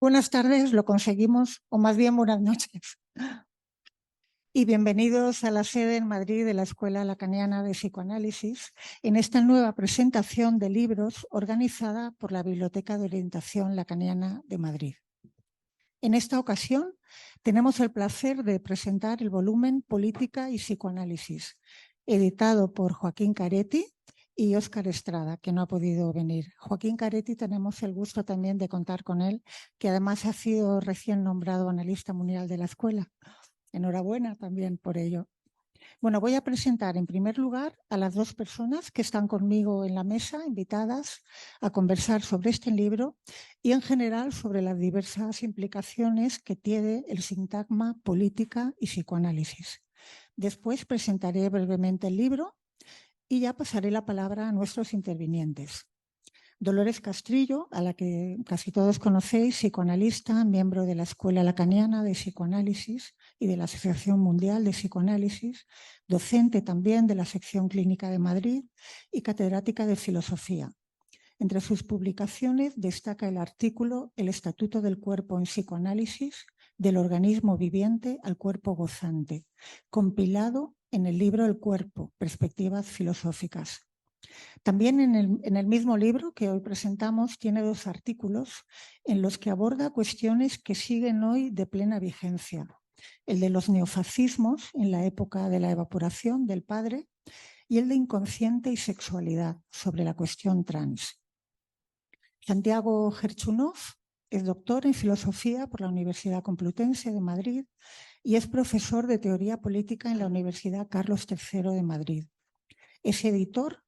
Buenas tardes, lo conseguimos, o más bien buenas noches. Y bienvenidos a la sede en Madrid de la Escuela Lacaniana de Psicoanálisis, en esta nueva presentación de libros organizada por la Biblioteca de Orientación Lacaniana de Madrid. En esta ocasión tenemos el placer de presentar el volumen Política y Psicoanálisis, editado por Joaquín Caretti y Óscar Estrada, que no ha podido venir. Joaquín Caretti tenemos el gusto también de contar con él, que además ha sido recién nombrado analista mundial de la escuela. Enhorabuena también por ello. Bueno, voy a presentar en primer lugar a las dos personas que están conmigo en la mesa, invitadas a conversar sobre este libro y en general sobre las diversas implicaciones que tiene el sintagma política y psicoanálisis. Después presentaré brevemente el libro y ya pasaré la palabra a nuestros intervinientes. Dolores Castrillo, a la que casi todos conocéis, psicoanalista, miembro de la Escuela Lacaniana de Psicoanálisis y de la Asociación Mundial de Psicoanálisis, docente también de la Sección Clínica de Madrid y catedrática de Filosofía. Entre sus publicaciones destaca el artículo El Estatuto del Cuerpo en Psicoanálisis, del organismo viviente al cuerpo gozante, compilado en el libro El Cuerpo, Perspectivas Filosóficas. También en el mismo libro que hoy presentamos tiene dos artículos en los que aborda cuestiones que siguen hoy de plena vigencia. El de los neofascismos en la época de la evaporación del padre y el de inconsciente y sexualidad sobre la cuestión trans. Santiago Gerchunov es doctor en filosofía por la Universidad Complutense de Madrid y es profesor de teoría política en la Universidad Carlos III de Madrid. Es editor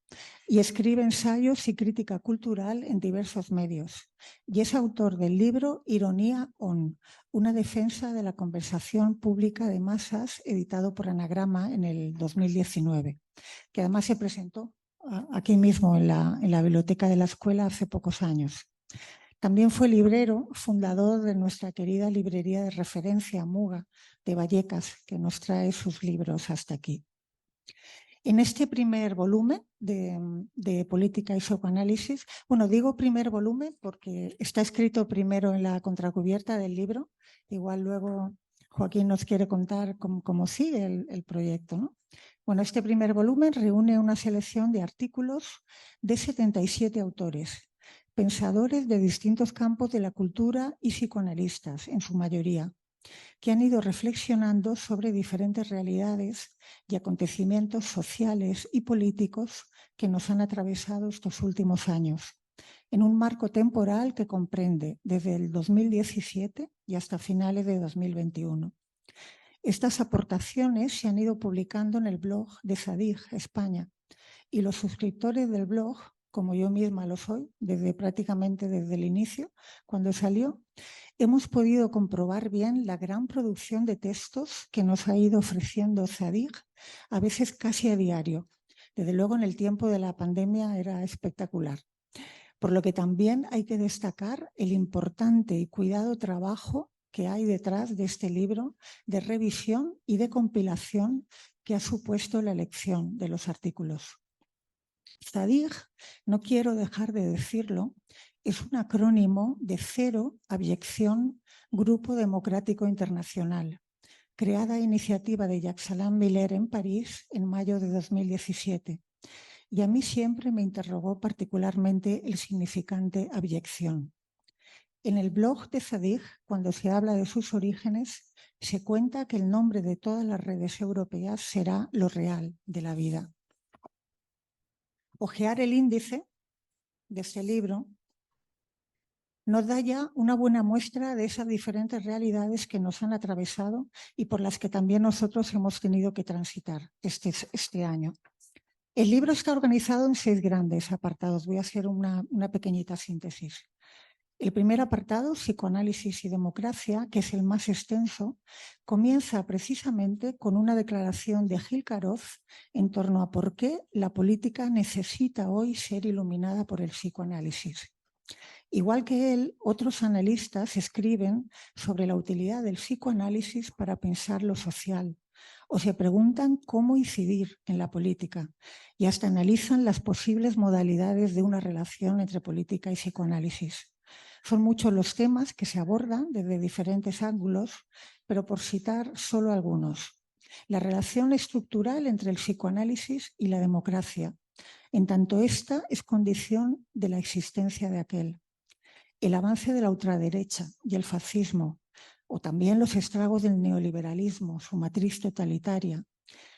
y escribe ensayos y crítica cultural en diversos medios. Y es autor del libro Ironía On, una defensa de la conversación pública de masas, editado por Anagrama en el 2019, que además se presentó aquí mismo en la biblioteca de la escuela hace pocos años. También fue librero, fundador de nuestra querida librería de referencia, Muga, de Vallecas, que nos trae sus libros hasta aquí. En este primer volumen de Política y Psicoanálisis, bueno, digo primer volumen porque está escrito primero en la contracubierta del libro, igual luego Joaquín nos quiere contar cómo sigue el proyecto, ¿no? Bueno, este primer volumen reúne una selección de artículos de 77 autores, pensadores de distintos campos de la cultura y psicoanalistas, en su mayoría, que han ido reflexionando sobre diferentes realidades y acontecimientos sociales y políticos que nos han atravesado estos últimos años, en un marco temporal que comprende desde el 2017 y hasta finales de 2021. Estas aportaciones se han ido publicando en el blog de Zadig España y los suscriptores del blog, como yo misma lo soy, prácticamente desde el inicio, cuando salió, hemos podido comprobar bien la gran producción de textos que nos ha ido ofreciendo Zadig, a veces casi a diario. Desde luego en el tiempo de la pandemia era espectacular. Por lo que también hay que destacar el importante y cuidado trabajo que hay detrás de este libro de revisión y de compilación que ha supuesto la elección de los artículos. Zadig, no quiero dejar de decirlo, es un acrónimo de Cero Abyección Grupo Democrático Internacional, creada a iniciativa de Jacques Alain Miller en París en mayo de 2017. Y a mí siempre me interrogó particularmente el significante abyección. En el blog de Zadig, cuando se habla de sus orígenes, se cuenta que el nombre de todas las redes europeas será Lo Real de la Vida. Ojear el índice de este libro nos da ya una buena muestra de esas diferentes realidades que nos han atravesado y por las que también nosotros hemos tenido que transitar este año. El libro está organizado en 6 grandes apartados. Voy a hacer una pequeñita síntesis. El primer apartado, Psicoanálisis y Democracia, que es el más extenso, comienza precisamente con una declaración de Gil Caroz en torno a por qué la política necesita hoy ser iluminada por el psicoanálisis. Igual que él, otros analistas escriben sobre la utilidad del psicoanálisis para pensar lo social, o se preguntan cómo incidir en la política, y hasta analizan las posibles modalidades de una relación entre política y psicoanálisis. Son muchos los temas que se abordan desde diferentes ángulos, pero por citar solo algunos. La relación estructural entre el psicoanálisis y la democracia, en tanto esta es condición de la existencia de aquel. El avance de la ultraderecha y el fascismo, o también los estragos del neoliberalismo, su matriz totalitaria.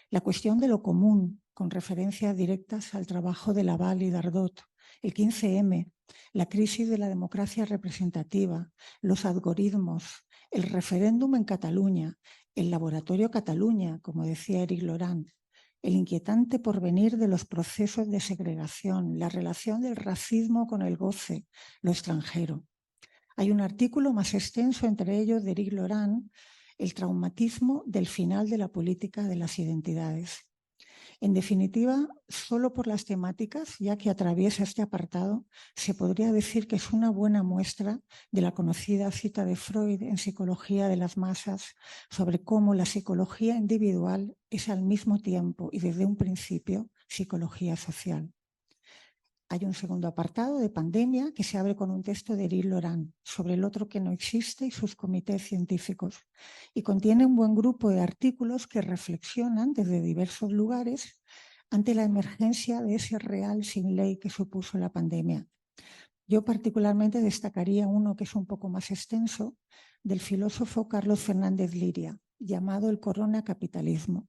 La cuestión de lo común, con referencias directas al trabajo de Laval y Dardot, el 15M, la crisis de la democracia representativa, los algoritmos, el referéndum en Cataluña, el laboratorio Cataluña, como decía Éric Laurent, el inquietante porvenir de los procesos de segregación, la relación del racismo con el goce, lo extranjero. Hay un artículo más extenso entre ellos de Éric Laurent, el traumatismo del final de la política de las identidades. En definitiva, solo por las temáticas, ya que atraviesa este apartado, se podría decir que es una buena muestra de la conocida cita de Freud en Psicología de las Masas sobre cómo la psicología individual es al mismo tiempo y desde un principio psicología social. Hay un segundo apartado de pandemia que se abre con un texto de Éric Laurent sobre el otro que no existe y sus comités científicos, y contiene un buen grupo de artículos que reflexionan desde diversos lugares ante la emergencia de ese real sin ley que supuso la pandemia. Yo particularmente destacaría uno que es un poco más extenso, del filósofo Carlos Fernández Liria, llamado El coronacapitalismo.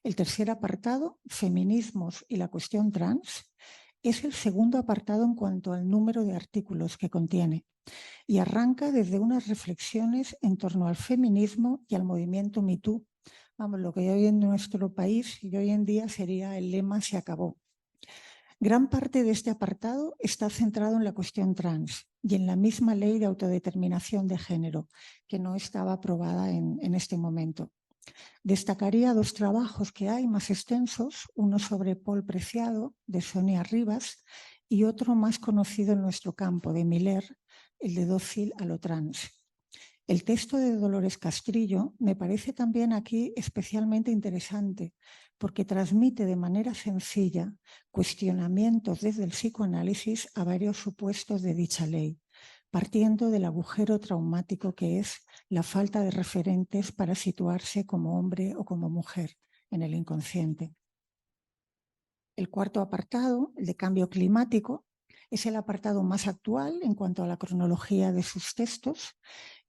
El tercer apartado, feminismos y la cuestión trans, es el segundo apartado en cuanto al número de artículos que contiene y arranca desde unas reflexiones en torno al feminismo y al movimiento Me Too. Vamos, lo que hoy en nuestro país y hoy en día sería el lema "se acabó". Gran parte de este apartado está centrado en la cuestión trans y en la misma ley de autodeterminación de género, que no estaba aprobada en este momento. Destacaría dos trabajos que hay más extensos, uno sobre Paul Preciado, de Sonia Rivas, y otro más conocido en nuestro campo, de Miller, el de Dócil a lo trans. El texto de Dolores Castrillo me parece también aquí especialmente interesante porque transmite de manera sencilla cuestionamientos desde el psicoanálisis a varios supuestos de dicha ley, partiendo del agujero traumático que es la falta de referentes para situarse como hombre o como mujer en el inconsciente. El cuarto apartado, el de cambio climático, es el apartado más actual en cuanto a la cronología de sus textos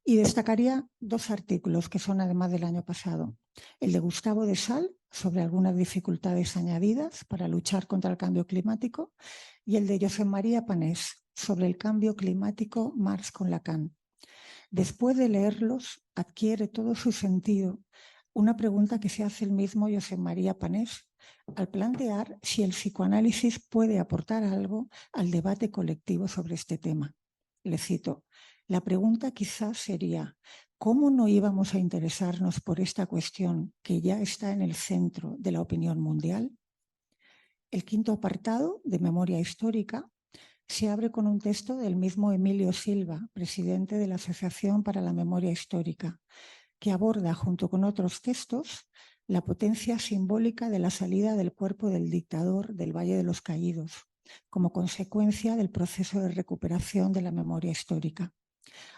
y destacaría dos artículos que son además del año pasado. El de Gustavo de Sal sobre algunas dificultades añadidas para luchar contra el cambio climático y el de Josep María Panés sobre el cambio climático Marx con Lacan. Después de leerlos, adquiere todo su sentido una pregunta que se hace el mismo Josep María Panés al plantear si el psicoanálisis puede aportar algo al debate colectivo sobre este tema. Le cito, la pregunta quizás sería, ¿cómo no íbamos a interesarnos por esta cuestión que ya está en el centro de la opinión mundial? El quinto apartado, de memoria histórica, se abre con un texto del mismo Emilio Silva, presidente de la Asociación para la Memoria Histórica, que aborda, junto con otros textos, la potencia simbólica de la salida del cuerpo del dictador del Valle de los Caídos, como consecuencia del proceso de recuperación de la memoria histórica.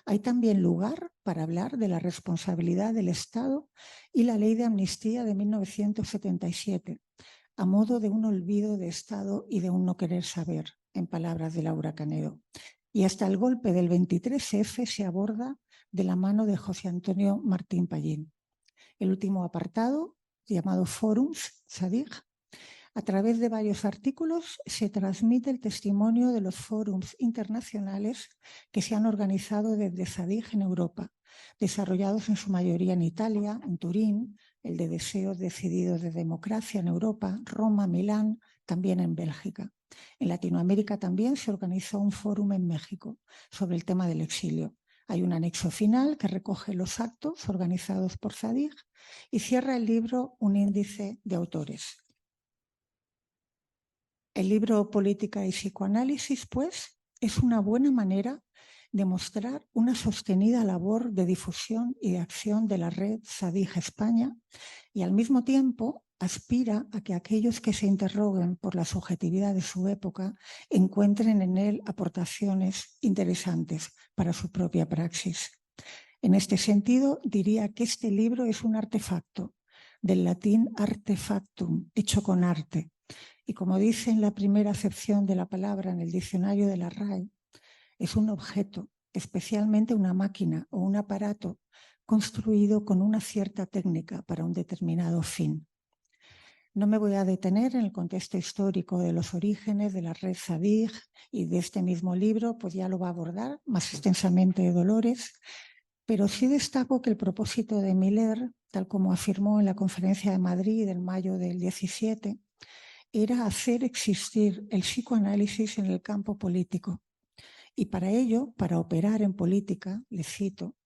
Hay también lugar para hablar de la responsabilidad del Estado y la Ley de Amnistía de 1977, a modo de un olvido de Estado y de un no querer saber, en palabras de Laura Canedo. Y hasta el golpe del 23F se aborda de la mano de José Antonio Martín Pallín. El último apartado, llamado Forums, Sadig, a través de varios artículos se transmite el testimonio de los fórums internacionales que se han organizado desde Zadig en Europa, desarrollados en su mayoría en Italia, en Turín, el de Deseos Decididos de Democracia en Europa, Roma, Milán, también en Bélgica. En Latinoamérica también se organizó un fórum en México sobre el tema del exilio. Hay un anexo final que recoge los actos organizados por Zadig y cierra el libro un índice de autores. El libro Política y Psicoanálisis, pues, es una buena manera demostrar una sostenida labor de difusión y de acción de la red Zadig España y al mismo tiempo aspira a que aquellos que se interroguen por la subjetividad de su época encuentren en él aportaciones interesantes para su propia praxis. En este sentido, diría que este libro es un artefacto, del latín artefactum, hecho con arte. Y como dice en la primera acepción de la palabra en el diccionario de la RAE, es un objeto, especialmente una máquina o un aparato construido con una cierta técnica para un determinado fin. No me voy a detener en el contexto histórico de los orígenes de la red Zadig y de este mismo libro, pues ya lo va a abordar más extensamente Dolores, pero sí destaco que el propósito de Miller, tal como afirmó en la Conferencia de Madrid en mayo del 17, era hacer existir el psicoanálisis en el campo político. Y para ello, para operar en política, le cito,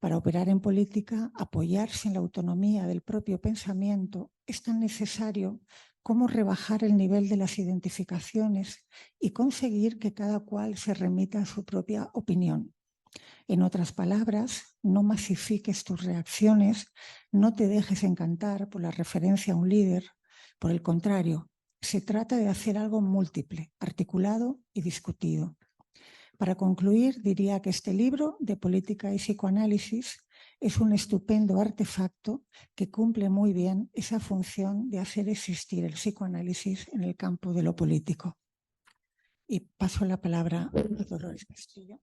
para operar en política, apoyarse en la autonomía del propio pensamiento es tan necesario como rebajar el nivel de las identificaciones y conseguir que cada cual se remita a su propia opinión. En otras palabras, no masifiques tus reacciones, no te dejes encantar por la referencia a un líder. Por el contrario, se trata de hacer algo múltiple, articulado y discutido. Para concluir, diría que este libro de política y psicoanálisis es un estupendo artefacto que cumple muy bien esa función de hacer existir el psicoanálisis en el campo de lo político. Y paso la palabra a Dolores Castillo.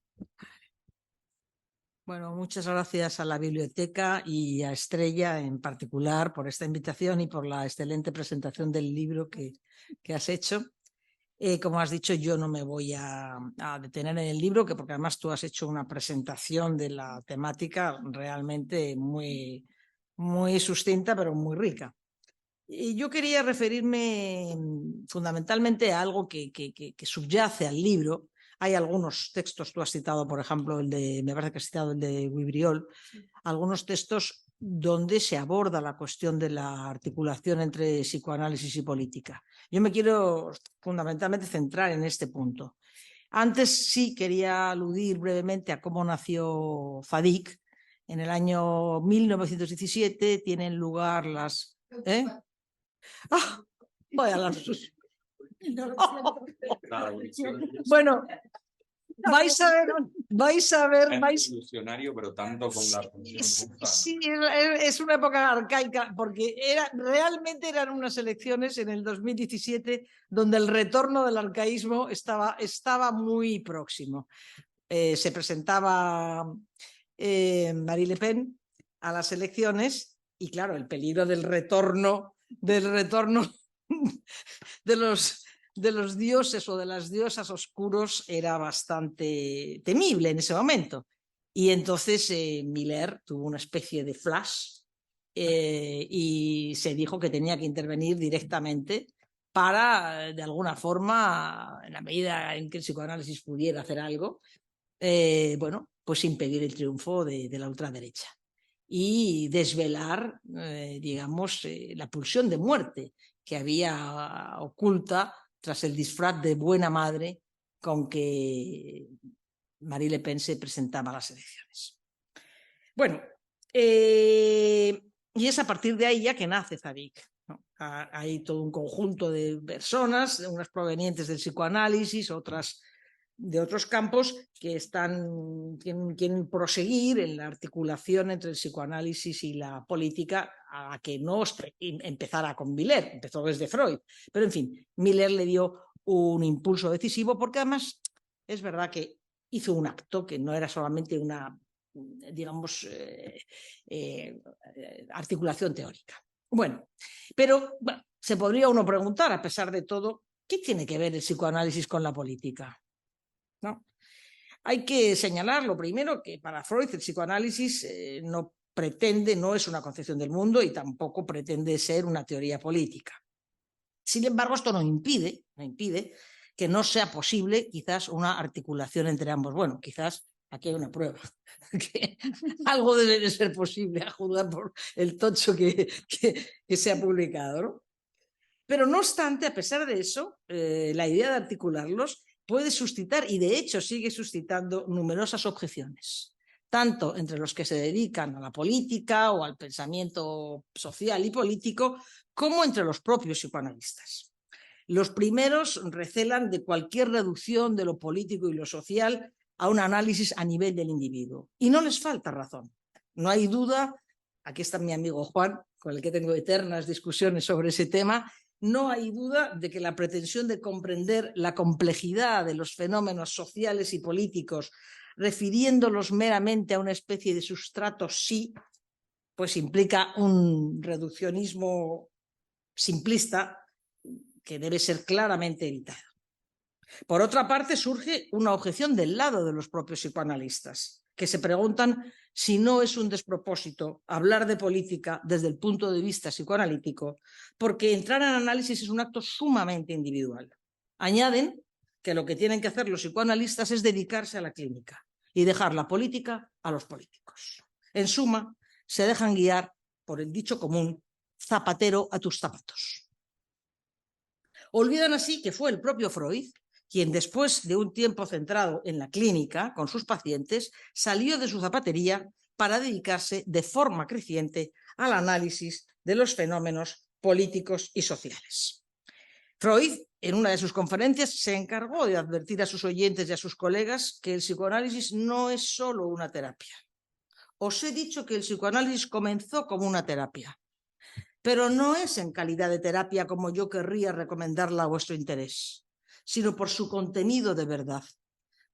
Bueno, muchas gracias a la biblioteca y a Estrella en particular por esta invitación y por la excelente presentación del libro que has hecho. Como has dicho, yo no me voy a detener en el libro, porque además tú has hecho una presentación de la temática realmente muy, muy sucinta, pero muy rica. Y yo quería referirme fundamentalmente a algo que subyace al libro. Hay algunos textos, tú has citado, por ejemplo, me parece que has citado el de Guibriol, algunos textos donde se aborda la cuestión de la articulación entre psicoanálisis y política. Yo me quiero fundamentalmente centrar en este punto. Antes sí quería aludir brevemente a cómo nació Zadig. En el año 1917 tienen lugar las... ¡Ah! Voy a las... Bueno, vais a ver. Es revolucionario, pero tanto con la... Sí, es una época arcaica, porque realmente eran unas elecciones en el 2017 donde el retorno del arcaísmo estaba muy próximo. Se presentaba Marine Le Pen a las elecciones y claro, el peligro del retorno de los dioses o de las diosas oscuros era bastante temible en ese momento. Y entonces Miller tuvo una especie de flash y se dijo que tenía que intervenir directamente para, de alguna forma, en la medida en que el psicoanálisis pudiera hacer algo, bueno, pues impedir el triunfo de la ultraderecha y desvelar, digamos, la pulsión de muerte que había oculta tras el disfraz de buena madre con que Marine Le Pen se presentaba a las elecciones. Bueno, y es a partir de ahí ya que nace Zadig, ¿no? Hay todo un conjunto de personas, unas provenientes del psicoanálisis, otras de otros campos que quieren proseguir en la articulación entre el psicoanálisis y la política, a que no empezara con Miller, empezó desde Freud, pero en fin, Miller le dio un impulso decisivo porque además es verdad que hizo un acto que no era solamente una, digamos, articulación teórica. Bueno, pero bueno, se podría uno preguntar, a pesar de todo, ¿qué tiene que ver el psicoanálisis con la política? ¿No? Hay que señalar lo primero que para Freud el psicoanálisis no es una concepción del mundo y tampoco pretende ser una teoría política. Sin embargo, esto no impide que no sea posible quizás una articulación entre ambos. Bueno, quizás aquí hay una prueba, que algo debe de ser posible a juzgar por el tocho que se ha publicado, ¿no? Pero no obstante, a pesar de eso, la idea de articularlos puede suscitar, y de hecho sigue suscitando, numerosas objeciones, tanto entre los que se dedican a la política o al pensamiento social y político, como entre los propios psicoanalistas. Los primeros recelan de cualquier reducción de lo político y lo social a un análisis a nivel del individuo. Y no les falta razón. No hay duda, aquí está mi amigo Juan, con el que tengo eternas discusiones sobre ese tema, no hay duda de que la pretensión de comprender la complejidad de los fenómenos sociales y políticos, refiriéndolos meramente a una especie de sustrato sí, pues implica un reduccionismo simplista que debe ser claramente evitado. Por otra parte, surge una objeción del lado de los propios psicoanalistas, que se preguntan si no es un despropósito hablar de política desde el punto de vista psicoanalítico, porque entrar en análisis es un acto sumamente individual. Añaden que lo que tienen que hacer los psicoanalistas es dedicarse a la clínica y dejar la política a los políticos. En suma, se dejan guiar por el dicho común, zapatero a tus zapatos. Olvidan así que fue el propio Freud quien, después de un tiempo centrado en la clínica con sus pacientes, salió de su zapatería para dedicarse de forma creciente al análisis de los fenómenos políticos y sociales. Freud, en una de sus conferencias, se encargó de advertir a sus oyentes y a sus colegas que el psicoanálisis no es solo una terapia. Os he dicho que el psicoanálisis comenzó como una terapia, pero no es en calidad de terapia como yo querría recomendarla a vuestro interés, sino por su contenido de verdad,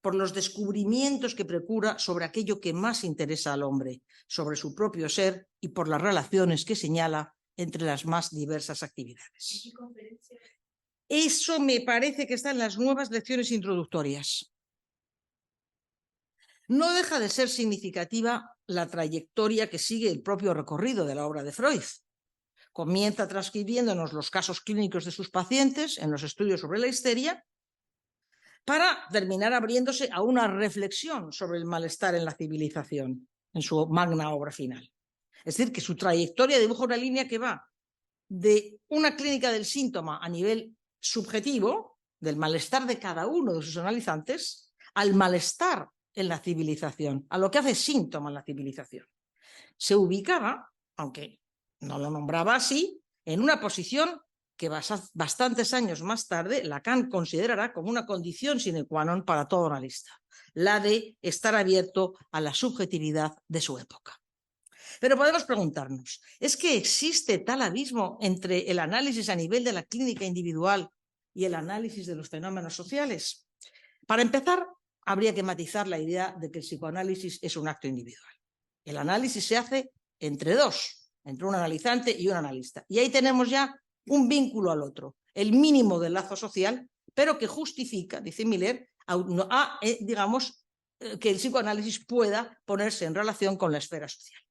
por los descubrimientos que procura sobre aquello que más interesa al hombre, sobre su propio ser y por las relaciones que señala entre las más diversas actividades. Eso me parece que está en las nuevas lecciones introductorias. No deja de ser significativa la trayectoria que sigue el propio recorrido de la obra de Freud. Comienza transcribiéndonos los casos clínicos de sus pacientes en los estudios sobre la histeria, para terminar abriéndose a una reflexión sobre el malestar en la civilización, en su magna obra final. Es decir, que su trayectoria dibuja una línea que va de una clínica del síntoma a nivel subjetivo, del malestar de cada uno de sus analizantes, al malestar en la civilización, a lo que hace síntoma en la civilización. Se ubicaba, aunque no lo nombraba así, en una posición que bastantes años más tarde Lacan considerará como una condición sine qua non para todo analista, la de estar abierto a la subjetividad de su época. Pero podemos preguntarnos, ¿es que existe tal abismo entre el análisis a nivel de la clínica individual y el análisis de los fenómenos sociales? Para empezar, habría que matizar la idea de que el psicoanálisis es un acto individual. El análisis se hace entre dos, entre un analizante y un analista. Y ahí tenemos ya un vínculo al otro, el mínimo del lazo social, pero que justifica, dice Miller, digamos, que el psicoanálisis pueda ponerse en relación con la esfera social.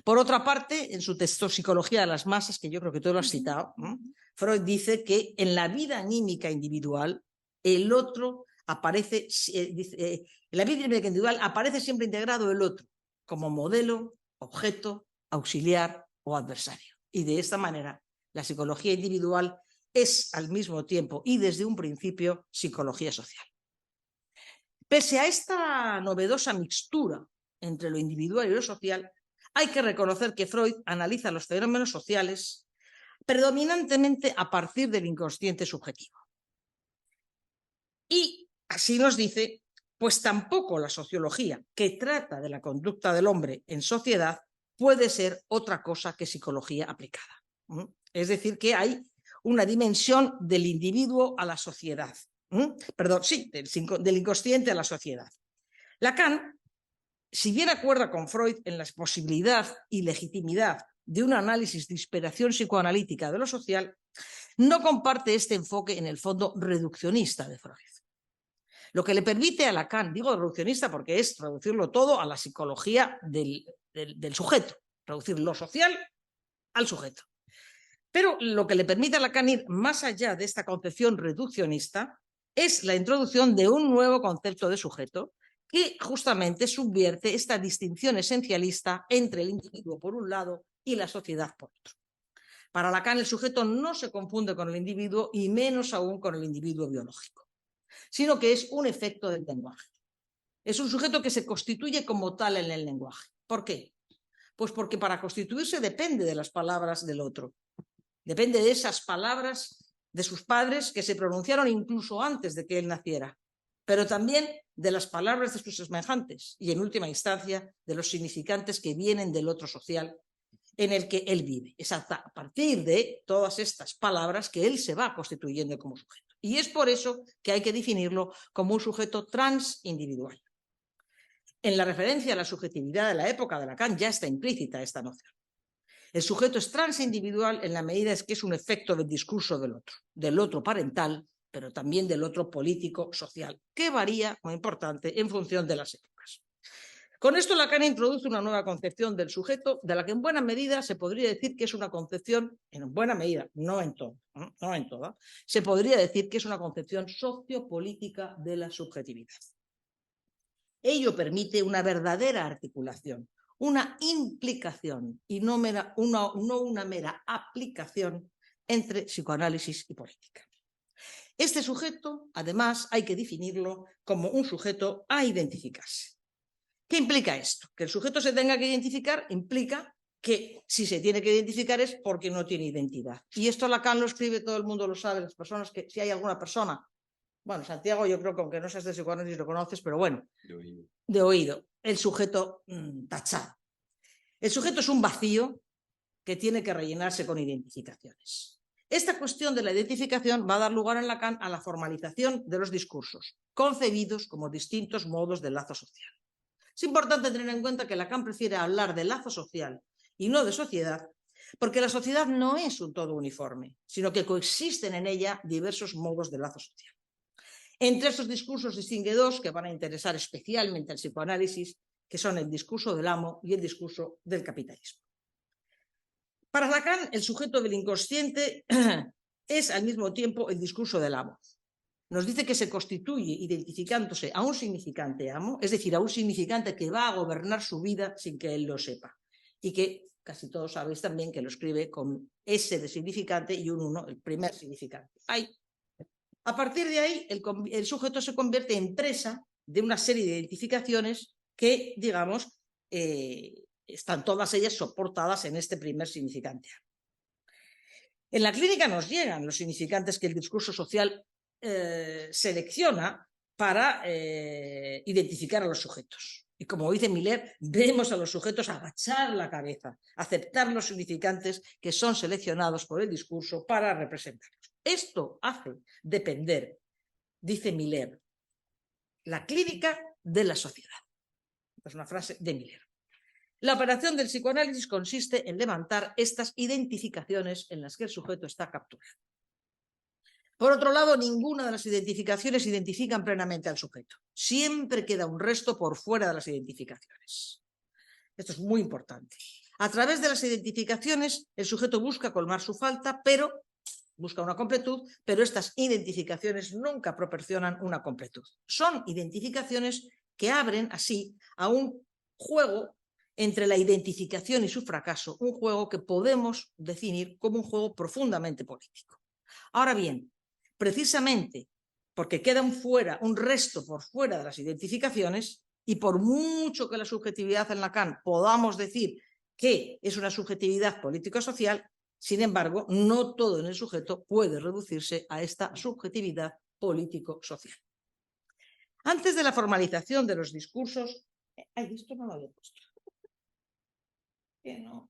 Por otra parte, en su texto Psicología de las masas, que yo creo que tú lo has citado, Freud dice que en la vida anímica individual, el otro aparece, en la vida anímica individual aparece siempre integrado el otro, como modelo, objeto, auxiliar o adversario. Y de esta manera, la psicología individual es al mismo tiempo y desde un principio psicología social. Pese a esta novedosa mixtura entre lo individual y lo social, hay que reconocer que Freud analiza los fenómenos sociales predominantemente a partir del inconsciente subjetivo. Y así nos dice, pues tampoco la sociología, que trata de la conducta del hombre en sociedad, puede ser otra cosa que psicología aplicada. Es decir, que hay una dimensión del individuo a la sociedad. Perdón, sí, del inconsciente a la sociedad. Lacan, si bien acuerda con Freud en la posibilidad y legitimidad de un análisis de inspiración psicoanalítica de lo social, no comparte este enfoque en el fondo reduccionista de Freud. Lo que le permite a Lacan, digo reduccionista porque es reducirlo todo a la psicología del sujeto, reducir lo social al sujeto. Pero lo que le permite a Lacan ir más allá de esta concepción reduccionista es la introducción de un nuevo concepto de sujeto que justamente subvierte esta distinción esencialista entre el individuo por un lado y la sociedad por otro. Para Lacan el sujeto no se confunde con el individuo y menos aún con el individuo biológico. sino que es un efecto del lenguaje. Es un sujeto que se constituye como tal en el lenguaje. ¿Por qué? Pues porque para constituirse depende de las palabras del otro. Depende de esas palabras de sus padres que se pronunciaron incluso antes de que él naciera, pero también de las palabras de sus semejantes y, en última instancia, de los significantes que vienen del otro social en el que él vive. Es a partir de todas estas palabras que él se va constituyendo como sujeto. Y es por eso que hay que definirlo como un sujeto transindividual. En la referencia a la subjetividad de la época de Lacan ya está implícita esta noción. El sujeto es transindividual en la medida en que es un efecto del discurso del otro parental, pero también del otro político, social, que varía, muy importante, en función de las épocas. Con esto Lacan introduce una nueva concepción del sujeto, de la que en buena medida se podría decir que es una concepción, en buena medida, no en toda, se podría decir que es una concepción sociopolítica de la subjetividad. Ello permite una verdadera articulación, una implicación y no una mera aplicación entre psicoanálisis y política. Este sujeto, además, hay que definirlo como un sujeto a identificarse. ¿Qué implica esto? Que el sujeto se tenga que identificar implica que si se tiene que identificar es porque no tiene identidad. Y esto Lacan lo escribe, todo el mundo lo sabe, las personas que, si hay alguna persona, bueno, Santiago yo creo que aunque no seas de psicoanálisis lo conoces, pero bueno, de oído, el sujeto tachado. El sujeto es un vacío que tiene que rellenarse con identificaciones. Esta cuestión de la identificación va a dar lugar en Lacan a la formalización de los discursos, concebidos como distintos modos de lazo social. Es importante tener en cuenta que Lacan prefiere hablar de lazo social y no de sociedad, porque la sociedad no es un todo uniforme, sino que coexisten en ella diversos modos de lazo social. Entre estos discursos distingue dos que van a interesar especialmente al psicoanálisis, que son el discurso del amo y el discurso del capitalismo. Para Lacan, el sujeto del inconsciente es al mismo tiempo el discurso del amo. Nos dice que se constituye identificándose a un significante amo, es decir, a un significante que va a gobernar su vida sin que él lo sepa. Y que casi todos sabéis también que lo escribe con S de significante y un 1, el primer significante. A partir de ahí, el sujeto se convierte en presa de una serie de identificaciones que, digamos, están todas ellas soportadas en este primer significante. En la clínica nos llegan los significantes que el discurso social selecciona para identificar a los sujetos. Y como dice Miller, vemos a los sujetos agachar la cabeza, aceptar los significantes que son seleccionados por el discurso para representarlos. Esto hace depender, dice Miller, la clínica de la sociedad. Es una frase de Miller. La operación del psicoanálisis consiste en levantar estas identificaciones en las que el sujeto está capturado. Por otro lado, ninguna de las identificaciones identifican plenamente al sujeto. Siempre queda un resto por fuera de las identificaciones. Esto es muy importante. A través de las identificaciones, el sujeto busca colmar su falta, pero busca una completud, pero estas identificaciones nunca proporcionan una completud. Son identificaciones que abren así a un juego entre la identificación y su fracaso, un juego que podemos definir como un juego profundamente político. Ahora bien, precisamente porque queda un resto por fuera de las identificaciones, y por mucho que la subjetividad en Lacan podamos decir que es una subjetividad político-social, sin embargo, no todo en el sujeto puede reducirse a esta subjetividad político-social. Antes de la formalización de los discursos... esto no lo había puesto. No.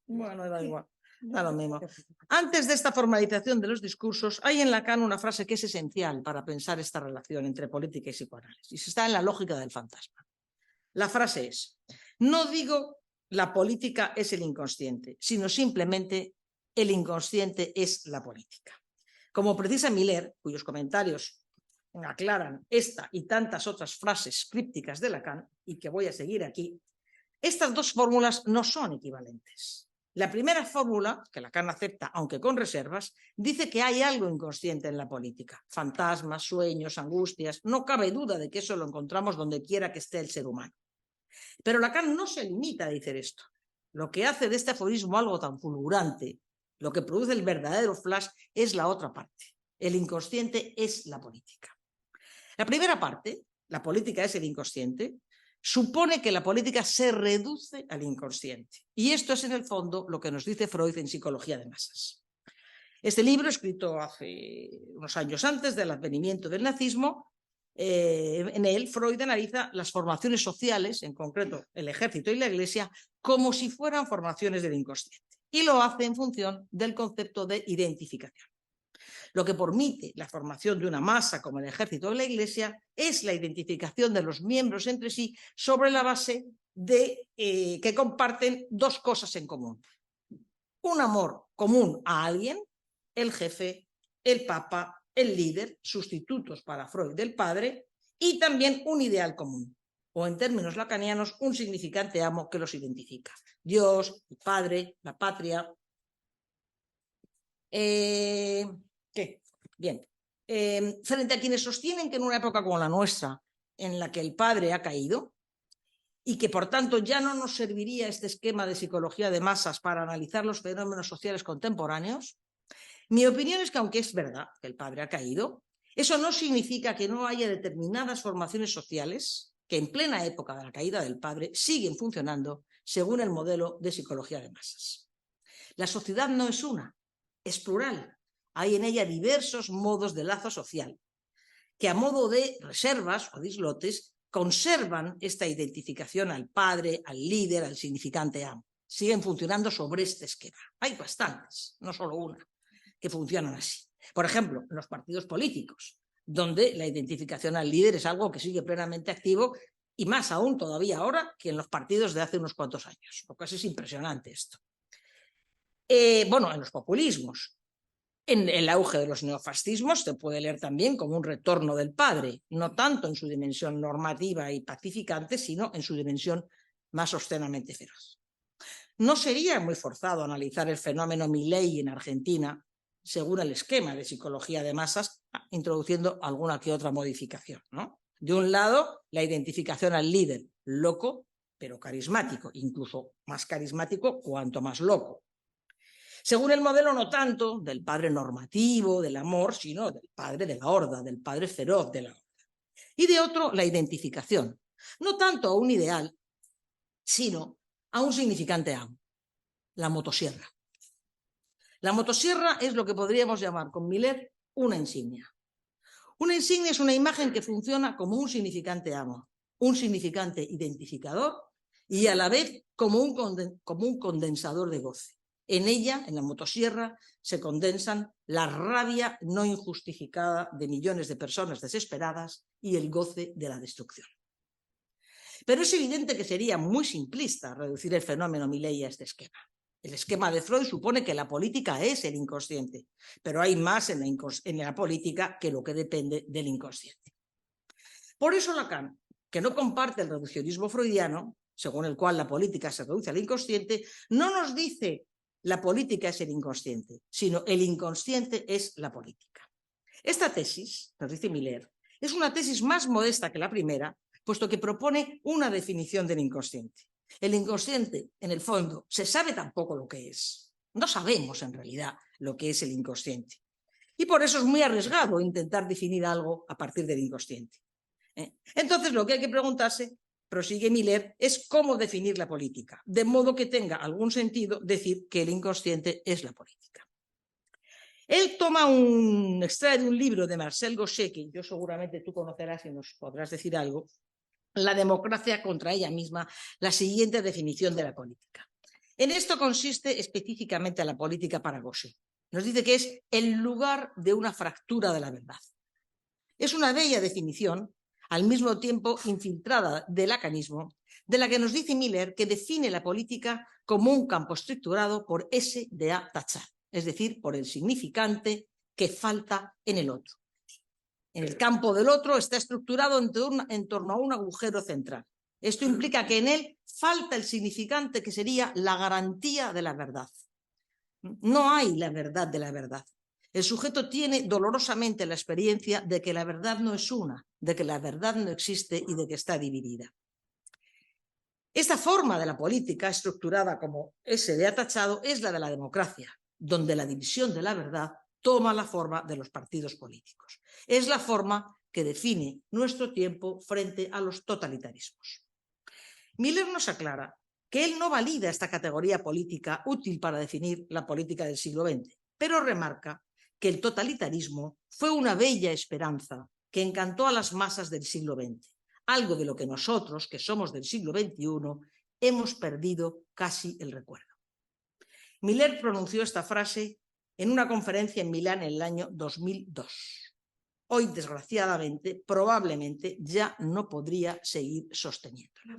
Bueno, da igual. Da lo mismo. Antes de esta formalización de los discursos, hay en Lacan una frase que es esencial para pensar esta relación entre política y psicoanálisis. Está en La lógica del fantasma. La frase es: no digo la política es el inconsciente, sino simplemente el inconsciente es la política. Como precisa Miller, cuyos comentarios aclaran esta y tantas otras frases crípticas de Lacan, y que voy a seguir aquí, estas dos fórmulas no son equivalentes. La primera fórmula, que Lacan acepta, aunque con reservas, dice que hay algo inconsciente en la política. Fantasmas, sueños, angustias. No cabe duda de que eso lo encontramos donde quiera que esté el ser humano. Pero Lacan no se limita a decir esto. Lo que hace de este aforismo algo tan fulgurante, lo que produce el verdadero flash, es la otra parte. El inconsciente es la política. La primera parte, la política es el inconsciente, supone que la política se reduce al inconsciente. Y esto es en el fondo lo que nos dice Freud en Psicología de Masas. Este libro, escrito hace unos años antes del advenimiento del nazismo, en él Freud analiza las formaciones sociales, en concreto el ejército y la iglesia, como si fueran formaciones del inconsciente. Y lo hace en función del concepto de identificación. Lo que permite la formación de una masa como el ejército o la iglesia es la identificación de los miembros entre sí sobre la base de que comparten dos cosas en común. Un amor común a alguien, el jefe, el papa, el líder, sustitutos para Freud del padre, y también un ideal común, o en términos lacanianos, un significante amo que los identifica. Dios, el padre, la patria. ¿Qué? Bien. Frente a quienes sostienen que en una época como la nuestra, en la que el padre ha caído, y que por tanto ya no nos serviría este esquema de psicología de masas para analizar los fenómenos sociales contemporáneos, mi opinión es que aunque es verdad que el padre ha caído, eso no significa que no haya determinadas formaciones sociales que en plena época de la caída del padre siguen funcionando según el modelo de psicología de masas. La sociedad no es una, es plural. Hay en ella diversos modos de lazo social que a modo de reservas o dislotes conservan esta identificación al padre, al líder, al significante amo. Siguen funcionando sobre este esquema. Hay bastantes, no solo una, que funcionan así. Por ejemplo, en los partidos políticos, donde la identificación al líder es algo que sigue plenamente activo y más aún todavía ahora que en los partidos de hace unos cuantos años. Lo cual es impresionante esto. Bueno, en los populismos. En el auge de los neofascismos se puede leer también como un retorno del padre, no tanto en su dimensión normativa y pacificante, sino en su dimensión más obscenamente feroz. No sería muy forzado analizar el fenómeno Milei en Argentina según el esquema de psicología de masas, introduciendo alguna que otra modificación, ¿no? De un lado, la identificación al líder, loco, pero carismático, incluso más carismático cuanto más loco. Según el modelo no tanto del padre normativo, del amor, sino del padre de la horda, del padre feroz de la horda. Y de otro, la identificación, no tanto a un ideal, sino a un significante amo, la motosierra. La motosierra es lo que podríamos llamar con Miller una insignia. Una insignia es una imagen que funciona como un significante amo, un significante identificador y a la vez como un condensador de goce. En ella, en la motosierra, se condensan la rabia no injustificada de millones de personas desesperadas y el goce de la destrucción. Pero es evidente que sería muy simplista reducir el fenómeno Milei a este esquema. El esquema de Freud supone que la política es el inconsciente, pero hay más en la política que lo que depende del inconsciente. Por eso Lacan, que no comparte el reduccionismo freudiano, según el cual la política se reduce al inconsciente, no nos dice la política es el inconsciente, sino el inconsciente es la política. Esta tesis, nos dice Miller, es una tesis más modesta que la primera, puesto que propone una definición del inconsciente. El inconsciente, en el fondo, se sabe tampoco lo que es. No sabemos, en realidad, lo que es el inconsciente. Y por eso es muy arriesgado intentar definir algo a partir del inconsciente. Entonces, lo que hay que preguntarse, prosigue Miller, es cómo definir la política, de modo que tenga algún sentido decir que el inconsciente es la política. Él extrae de un libro de Marcel Gauchet, que yo seguramente tú conocerás y nos podrás decir algo, La democracia contra ella misma, la siguiente definición de la política. En esto consiste específicamente la política para Gauchet. Nos dice que es el lugar de una fractura de la verdad. Es una bella definición, al mismo tiempo infiltrada del lacanismo, de la que nos dice Miller que define la política como un campo estructurado por S de A tachar, es decir, por el significante que falta en el otro. En el campo del otro está estructurado en torno a un agujero central. Esto implica que en él falta el significante que sería la garantía de la verdad. No hay la verdad de la verdad. El sujeto tiene dolorosamente la experiencia de que la verdad no es una, de que la verdad no existe y de que está dividida. Esta forma de la política, estructurada como S de atachado, es la de la democracia, donde la división de la verdad toma la forma de los partidos políticos. Es la forma que define nuestro tiempo frente a los totalitarismos. Miller nos aclara que él no valida esta categoría política útil para definir la política del siglo XX, pero remarca que el totalitarismo fue una bella esperanza que encantó a las masas del siglo XX, algo de lo que nosotros, que somos del siglo XXI, hemos perdido casi el recuerdo. Miller pronunció esta frase en una conferencia en Milán en el año 2002. Hoy, desgraciadamente, probablemente ya no podría seguir sosteniéndola.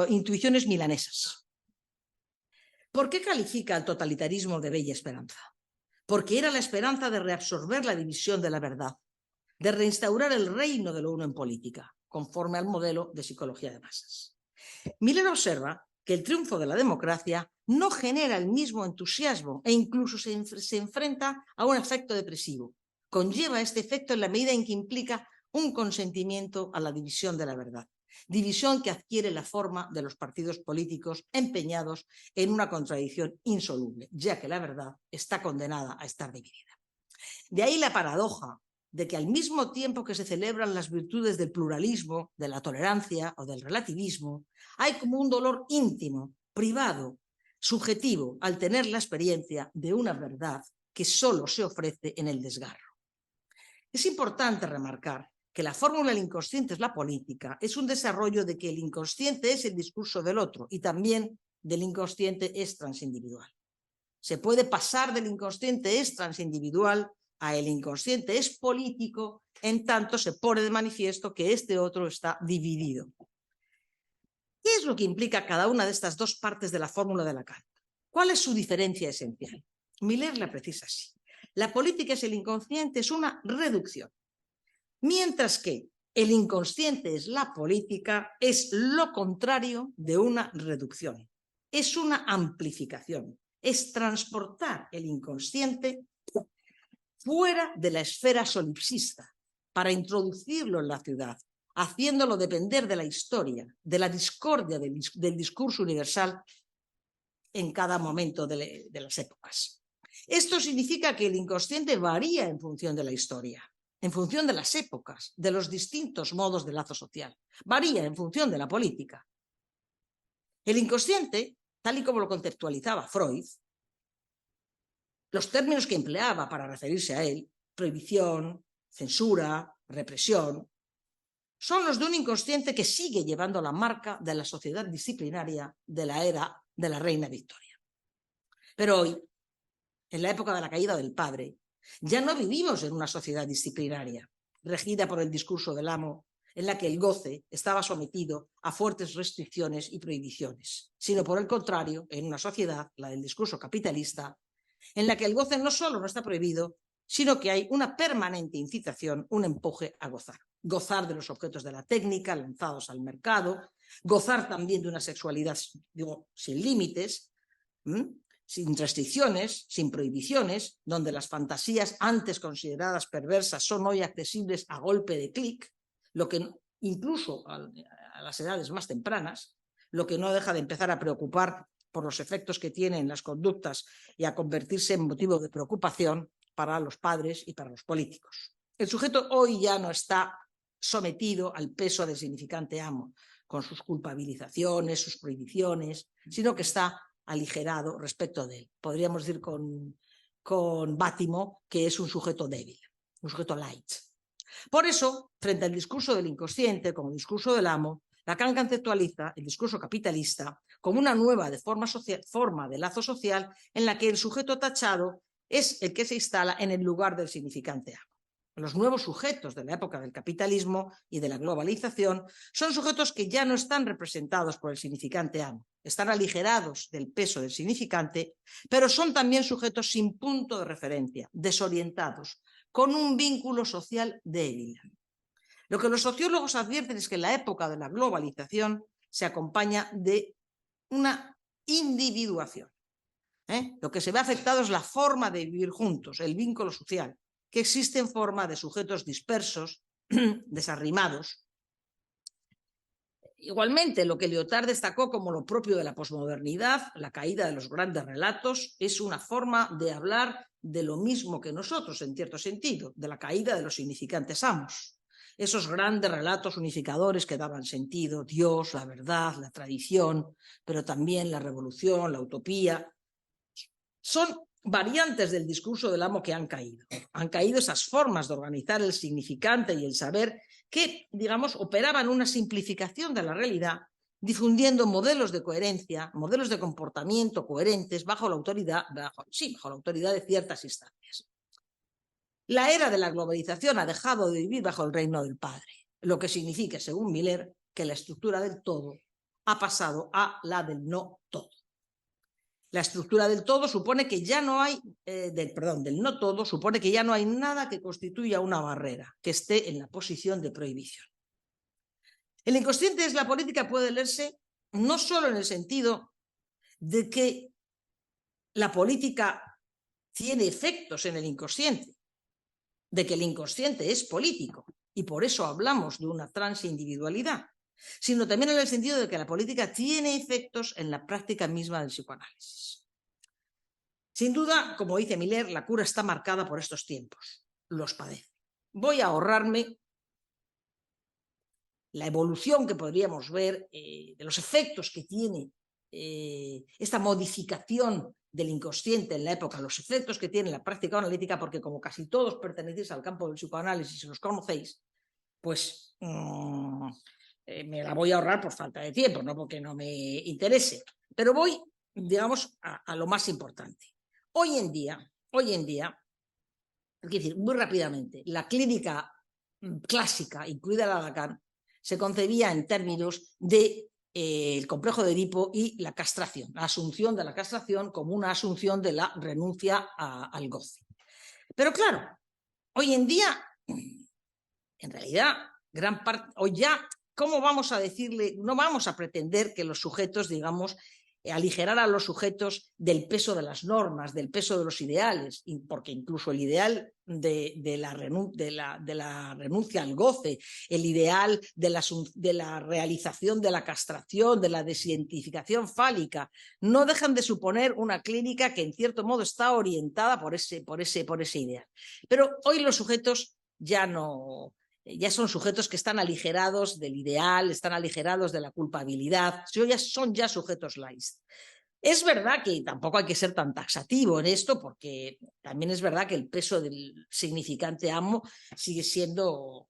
Intuiciones milanesas. ¿Por qué califica el totalitarismo de bella esperanza? Porque era la esperanza de reabsorber la división de la verdad, de reinstaurar el reino de lo uno en política, conforme al modelo de psicología de masas. Miller observa que el triunfo de la democracia no genera el mismo entusiasmo e incluso se enfrenta a un efecto depresivo. Conlleva este efecto en la medida en que implica un consentimiento a la división de la verdad, división que adquiere la forma de los partidos políticos empeñados en una contradicción insoluble, ya que la verdad está condenada a estar dividida. De ahí la paradoja de que al mismo tiempo que se celebran las virtudes del pluralismo, de la tolerancia o del relativismo, hay como un dolor íntimo, privado, subjetivo, al tener la experiencia de una verdad que solo se ofrece en el desgarro. Es importante remarcar que la fórmula del inconsciente es la política, es un desarrollo de que el inconsciente es el discurso del otro y también del inconsciente es transindividual. Se puede pasar del inconsciente es transindividual a el inconsciente es político, en tanto se pone de manifiesto que este otro está dividido. ¿Qué es lo que implica cada una de estas dos partes de la fórmula de Lacan? ¿Cuál es su diferencia esencial? Miller la precisa así. La política es el inconsciente, es una reducción. Mientras que el inconsciente es la política, es lo contrario de una reducción. Es una amplificación. Es transportar el inconsciente fuera de la esfera solipsista para introducirlo en la ciudad, haciéndolo depender de la historia, de la discordia del discurso universal en cada momento de las épocas. Esto significa que el inconsciente varía en función de la historia, en función de las épocas, de los distintos modos de lazo social. Varía en función de la política. El inconsciente, tal y como lo conceptualizaba Freud, los términos que empleaba para referirse a él, prohibición, censura, represión, son los de un inconsciente que sigue llevando la marca de la sociedad disciplinaria de la era de la reina Victoria. Pero hoy, en la época de la caída del padre, ya no vivimos en una sociedad disciplinaria, regida por el discurso del amo, en la que el goce estaba sometido a fuertes restricciones y prohibiciones, sino por el contrario, en una sociedad, la del discurso capitalista, en la que el goce no solo no está prohibido, sino que hay una permanente incitación, un empuje a gozar. Gozar de los objetos de la técnica lanzados al mercado, gozar también de una sexualidad, digo, sin límites, sin restricciones, sin prohibiciones, donde las fantasías antes consideradas perversas son hoy accesibles a golpe de clic, lo que incluso a las edades más tempranas, lo que no deja de empezar a preocupar por los efectos que tienen las conductas y a convertirse en motivo de preocupación para los padres y para los políticos. El sujeto hoy ya no está sometido al peso del significante amo, con sus culpabilizaciones, sus prohibiciones, sino que está aligerado respecto de él. Podríamos decir con Bátimo que es un sujeto débil, un sujeto light. Por eso, frente al discurso del inconsciente como discurso del amo, Lacan conceptualiza el discurso capitalista como una nueva forma de lazo social en la que el sujeto tachado es el que se instala en el lugar del significante amo. Los nuevos sujetos de la época del capitalismo y de la globalización son sujetos que ya no están representados por el significante amo, están aligerados del peso del significante, pero son también sujetos sin punto de referencia, desorientados, con un vínculo social débil. Lo que los sociólogos advierten es que en la época de la globalización se acompaña de una individuación. Lo que se ve afectado es la forma de vivir juntos, el vínculo social, que existe en forma de sujetos dispersos, desarrimados, Igualmente, lo que Lyotard destacó como lo propio de la posmodernidad, la caída de los grandes relatos, es una forma de hablar de lo mismo que nosotros, en cierto sentido, de la caída de los significantes amos. Esos grandes relatos unificadores que daban sentido, Dios, la verdad, la tradición, pero también la revolución, la utopía, son variantes del discurso del amo que han caído. Han caído esas formas de organizar el significante y el saber que, digamos, operaban una simplificación de la realidad, difundiendo modelos de coherencia, modelos de comportamiento coherentes bajo la autoridad de ciertas instancias. La era de la globalización ha dejado de vivir bajo el reino del Padre, lo que significa, según Miller, que la estructura del todo ha pasado a la del no todo. La estructura del todo supone que ya no hay, del no todo, supone que ya no hay nada que constituya una barrera, que esté en la posición de prohibición. El inconsciente es la política puede leerse no solo en el sentido de que la política tiene efectos en el inconsciente, de que el inconsciente es político, y por eso hablamos de una transindividualidad, sino también en el sentido de que la política tiene efectos en la práctica misma del psicoanálisis. Sin duda, como dice Miller, la cura está marcada por estos tiempos. Los padece. Voy a ahorrarme la evolución que podríamos ver de los efectos que tiene esta modificación del inconsciente en la época, los efectos que tiene la práctica analítica, porque como casi todos pertenecéis al campo del psicoanálisis y los conocéis, pues me la voy a ahorrar por falta de tiempo, no porque no me interese. Pero voy, digamos, a lo más importante. Hoy en día, es decir, muy rápidamente, la clínica clásica, incluida la Lacan, se concebía en términos de el complejo de Edipo y la castración, la asunción de la castración como una asunción de la renuncia al goce. Pero claro, hoy en día, en realidad, gran parte, hoy ya, ¿cómo vamos a decirle? No vamos a pretender que los sujetos, digamos, aligerar a los sujetos del peso de las normas, del peso de los ideales, porque incluso el ideal de la renuncia al goce, el ideal de la realización de la castración, de la desidentificación fálica, no dejan de suponer una clínica que en cierto modo está orientada por ese ideal. Pero hoy los sujetos ya son sujetos que están aligerados del ideal, están aligerados de la culpabilidad, son ya sujetos laics. Es verdad que tampoco hay que ser tan taxativo en esto, porque también es verdad que el peso del significante amo sigue siendo,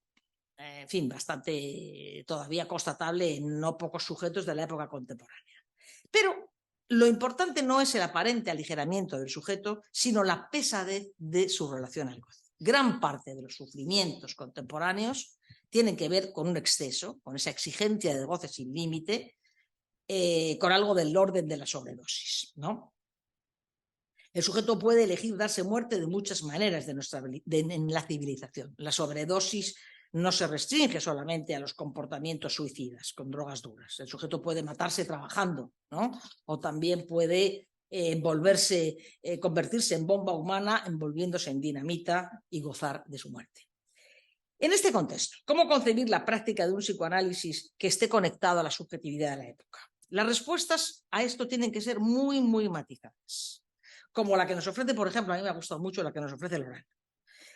en fin, bastante todavía constatable en no pocos sujetos de la época contemporánea. Pero lo importante no es el aparente aligeramiento del sujeto, sino la pesadez de su relación al goce. Gran parte de los sufrimientos contemporáneos tienen que ver con un exceso, con esa exigencia de goce sin límite, con algo del orden de la sobredosis, ¿no? El sujeto puede elegir darse muerte de muchas maneras en la civilización. La sobredosis no se restringe solamente a los comportamientos suicidas con drogas duras. El sujeto puede matarse trabajando, ¿no? O también puede convertirse en bomba humana, envolviéndose en dinamita y gozar de su muerte. En este contexto, ¿cómo concebir la práctica de un psicoanálisis que esté conectado a la subjetividad de la época? Las respuestas a esto tienen que ser muy, muy matizadas, como la que nos ofrece, por ejemplo, a mí me ha gustado mucho la que nos ofrece Laurent.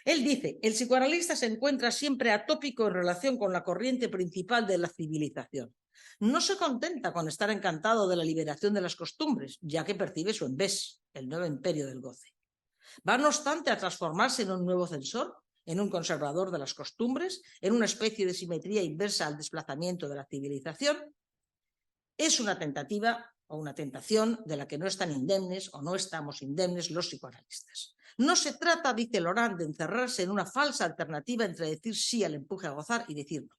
Él dice, el psicoanalista se encuentra siempre atópico en relación con la corriente principal de la civilización. No se contenta con estar encantado de la liberación de las costumbres, ya que percibe su embés, el nuevo imperio del goce. Va, no obstante, a transformarse en un nuevo censor, en un conservador de las costumbres, en una especie de simetría inversa al desplazamiento de la civilización. Es una tentativa o una tentación de la que no están indemnes o no estamos indemnes los psicoanalistas. No se trata, dice Laurent, de encerrarse en una falsa alternativa entre decir sí al empuje a gozar y decir no.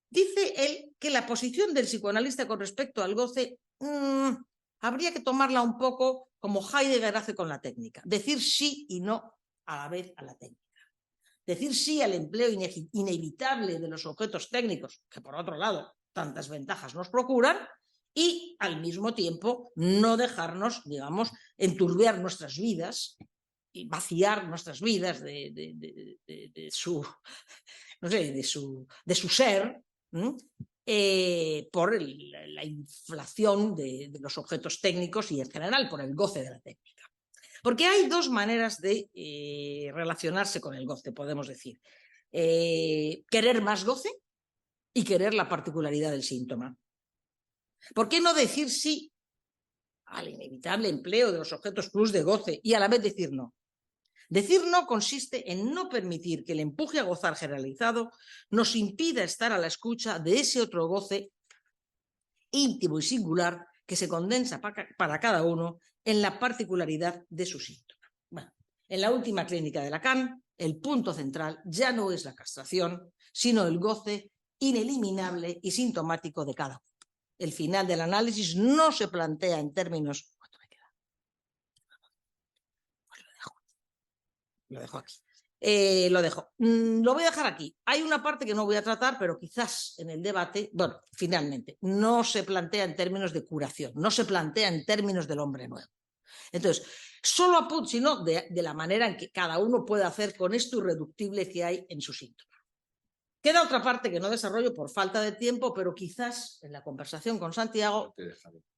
Dice él que la posición del psicoanalista con respecto al goce habría que tomarla un poco como Heidegger hace con la técnica. Decir sí y no a la vez a la técnica. Decir sí al empleo inevitable de los objetos técnicos, que por otro lado tantas ventajas nos procuran, y al mismo tiempo no dejarnos, digamos, enturbiar nuestras vidas y vaciar nuestras vidas de su ser, por la inflación de los objetos técnicos y en general por el goce de la técnica. Porque hay dos maneras de relacionarse con el goce, podemos decir. Querer más goce y querer la particularidad del síntoma. ¿Por qué no decir sí al inevitable empleo de los objetos plus de goce y a la vez decir no? Decir no consiste en no permitir que el empuje a gozar generalizado nos impida estar a la escucha de ese otro goce íntimo y singular que se condensa para cada uno en la particularidad de su síntoma. Bueno, en la última clínica de Lacan, el punto central ya no es la castración, sino el goce ineliminable y sintomático de cada uno. El final del análisis no se plantea en términos... ¿Cuánto me queda? Pues lo dejo aquí. Lo dejo. Lo voy a dejar aquí. Hay una parte que no voy a tratar, pero quizás en el debate, bueno, finalmente, no se plantea en términos de curación, no se plantea en términos del hombre nuevo. Entonces, solo apunto, sino de la manera en que cada uno puede hacer con esto irreductible que hay en su síntoma. Queda otra parte que no desarrollo por falta de tiempo, pero quizás en la conversación con Santiago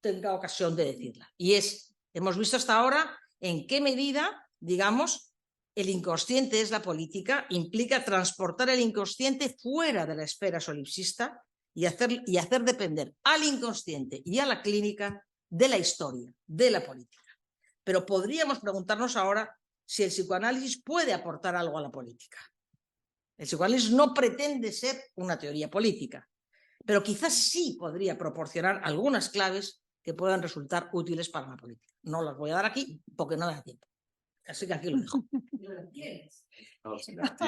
tenga ocasión de decirla. Y es, hemos visto hasta ahora en qué medida, digamos, el inconsciente es la política, implica transportar el inconsciente fuera de la esfera solipsista y hacer depender al inconsciente y a la clínica de la historia, de la política. Pero podríamos preguntarnos ahora si el psicoanálisis puede aportar algo a la política. El psicoanálisis no pretende ser una teoría política, pero quizás sí podría proporcionar algunas claves que puedan resultar útiles para la política. No las voy a dar aquí porque no me da tiempo. Así que aquí lo dejo.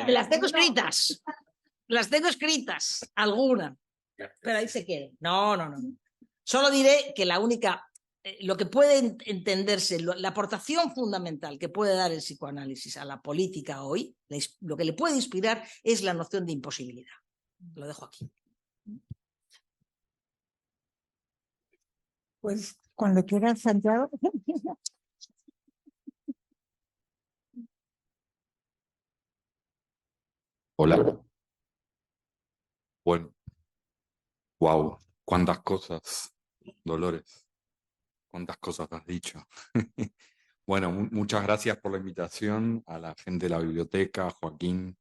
Las tengo escritas. Las tengo escritas, algunas. Pero ahí se queden. No. Solo diré que la única, lo que puede entenderse, la aportación fundamental que puede dar el psicoanálisis a la política hoy, lo que le puede inspirar es la noción de imposibilidad. Lo dejo aquí. Pues cuando quieras, Santiago. Hola. Bueno, wow, cuántas cosas, Dolores, cuántas cosas has dicho. Bueno, muchas gracias por la invitación a la gente de la biblioteca, a Joaquín,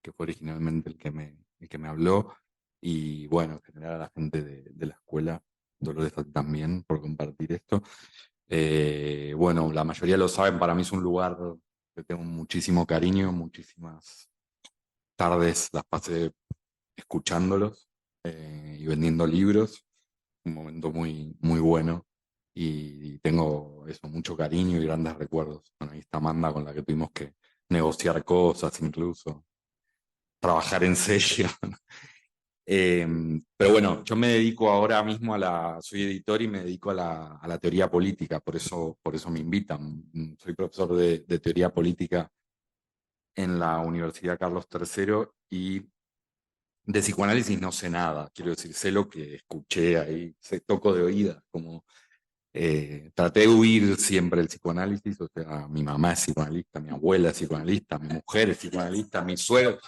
que fue originalmente el que me habló, y bueno, en general a la gente de la escuela, Dolores también, por compartir esto. Bueno, la mayoría lo saben, para mí es un lugar que tengo muchísimo cariño, muchísimas tardes las pasé escuchándolos y vendiendo libros, un momento muy, muy bueno, y tengo eso, mucho cariño y grandes recuerdos. Bueno, ahí está Amanda, con la que tuvimos que negociar cosas, incluso trabajar en serio. Pero bueno, yo me dedico ahora mismo soy editor y me dedico a la teoría política, por eso me invitan. Soy profesor de teoría política en la Universidad Carlos III y de psicoanálisis no sé nada, quiero decir, sé lo que escuché ahí, toco de oída, como traté de huir siempre el psicoanálisis, o sea, mi mamá es psicoanalista, mi abuela es psicoanalista, mi mujer es psicoanalista, mi suegro,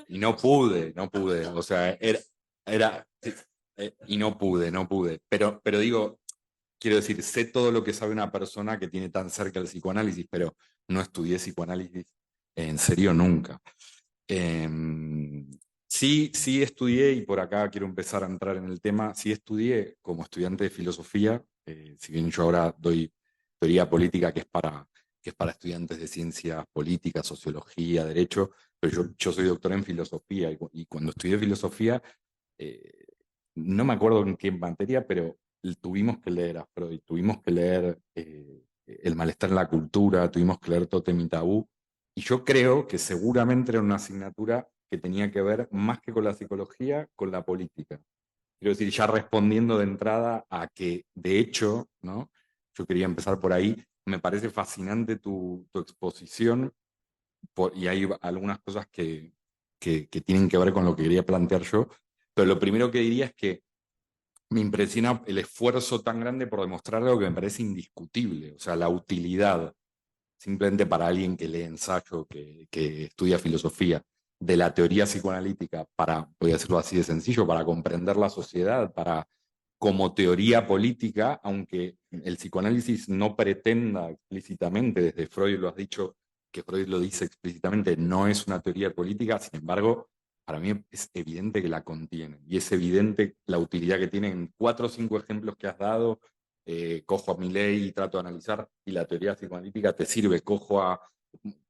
y no pude, o sea, y no pude, pero digo, quiero decir, sé todo lo que sabe una persona que tiene tan cerca el psicoanálisis, pero no estudié psicoanálisis en serio nunca. Sí estudié, y por acá quiero empezar a entrar en el tema, sí estudié como estudiante de filosofía, si bien yo ahora doy teoría política que es para estudiantes de ciencias políticas, sociología, derecho, pero yo soy doctor en filosofía, y cuando estudié filosofía, no me acuerdo en qué materia, pero tuvimos que leer a Freud, tuvimos que leer El malestar en la cultura, tuvimos que leer Tótem y Tabú, y yo creo que seguramente era una asignatura que tenía que ver más que con la psicología, con la política. Quiero decir, ya respondiendo de entrada a que, de hecho, ¿no? Yo quería empezar por ahí, me parece fascinante tu exposición, y hay algunas cosas que tienen que ver con lo que quería plantear yo, pero lo primero que diría es que me impresiona el esfuerzo tan grande por demostrar algo que me parece indiscutible, o sea, la utilidad, simplemente para alguien que lee ensayo, que estudia filosofía, de la teoría psicoanalítica para, voy a decirlo así de sencillo, para comprender la sociedad, para como teoría política, aunque el psicoanálisis no pretenda explícitamente, desde Freud lo has dicho, que Freud lo dice explícitamente, no es una teoría política, sin embargo, para mí es evidente que la contiene, y es evidente la utilidad que tiene en 4 o 5 ejemplos que has dado. Cojo a Milley y trato de analizar, y la teoría psicoanalítica te sirve. Cojo a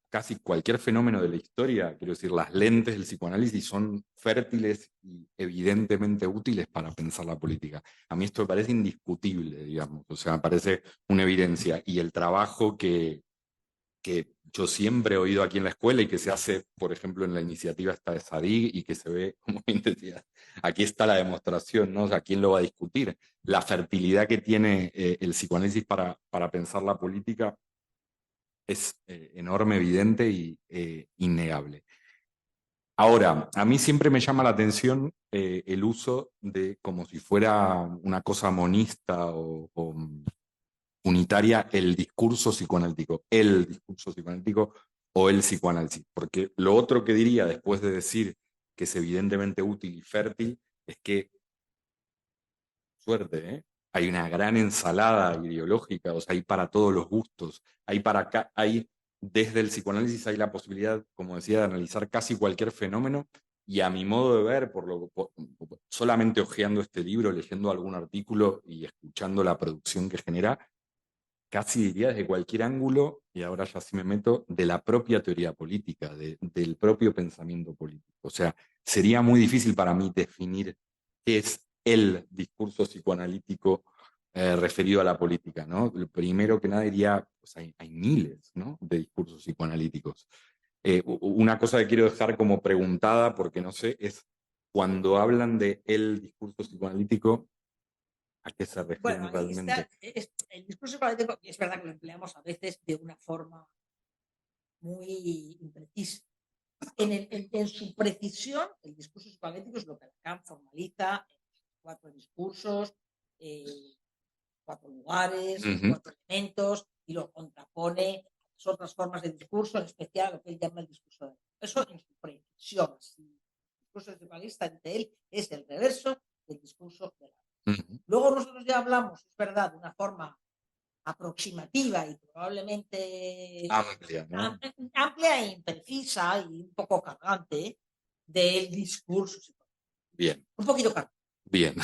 casi cualquier fenómeno de la historia, quiero decir, las lentes del psicoanálisis son fértiles y evidentemente útiles para pensar la política. A mí esto me parece indiscutible, digamos, o sea, me parece una evidencia, y el trabajo que yo siempre he oído aquí en la escuela y que se hace, por ejemplo, en la iniciativa esta de Sadig, y que se ve, como bien decía, aquí está la demostración, ¿no? O sea, ¿quién lo va a discutir? La fertilidad que tiene el psicoanálisis para pensar la política es enorme, evidente y innegable. Ahora, a mí siempre me llama la atención el uso de, como si fuera una cosa monista o unitaria, el discurso psicoanalítico o el psicoanálisis. Porque lo otro que diría, después de decir que es evidentemente útil y fértil, es que, suerte, ¿eh? Hay una gran ensalada ideológica, o sea, hay para todos los gustos, hay desde el psicoanálisis hay la posibilidad, como decía, de analizar casi cualquier fenómeno, y a mi modo de ver, solamente hojeando este libro, leyendo algún artículo y escuchando la producción que genera, casi diría desde cualquier ángulo, y ahora ya sí me meto, de la propia teoría política, del propio pensamiento político. O sea, sería muy difícil para mí definir qué es el discurso psicoanalítico referido a la política, ¿no? Primero que nada diría, pues hay miles, ¿no?, de discursos psicoanalíticos. Una cosa que quiero dejar como preguntada, porque no sé, es cuando hablan de el discurso psicoanalítico, ¿a qué se refieren Bueno, realmente? el discurso psicoanalítico, es verdad que lo empleamos a veces de una forma muy imprecisa. En su precisión, el discurso psicoanalítico es lo que Lacan formaliza en 4 discursos, 4 lugares, 4 elementos, y lo contrapone a las otras formas de discurso, en especial a lo que él llama el discurso de eso en su precisión. El discurso psicoanalista ante él es el reverso del discurso de la. Luego nosotros ya hablamos, es verdad, de una forma aproximativa y probablemente Amplia, ¿no? amplia e imprecisa y un poco cargante del discurso psicoanalítico. Bien. Un poquito cargante. Bien.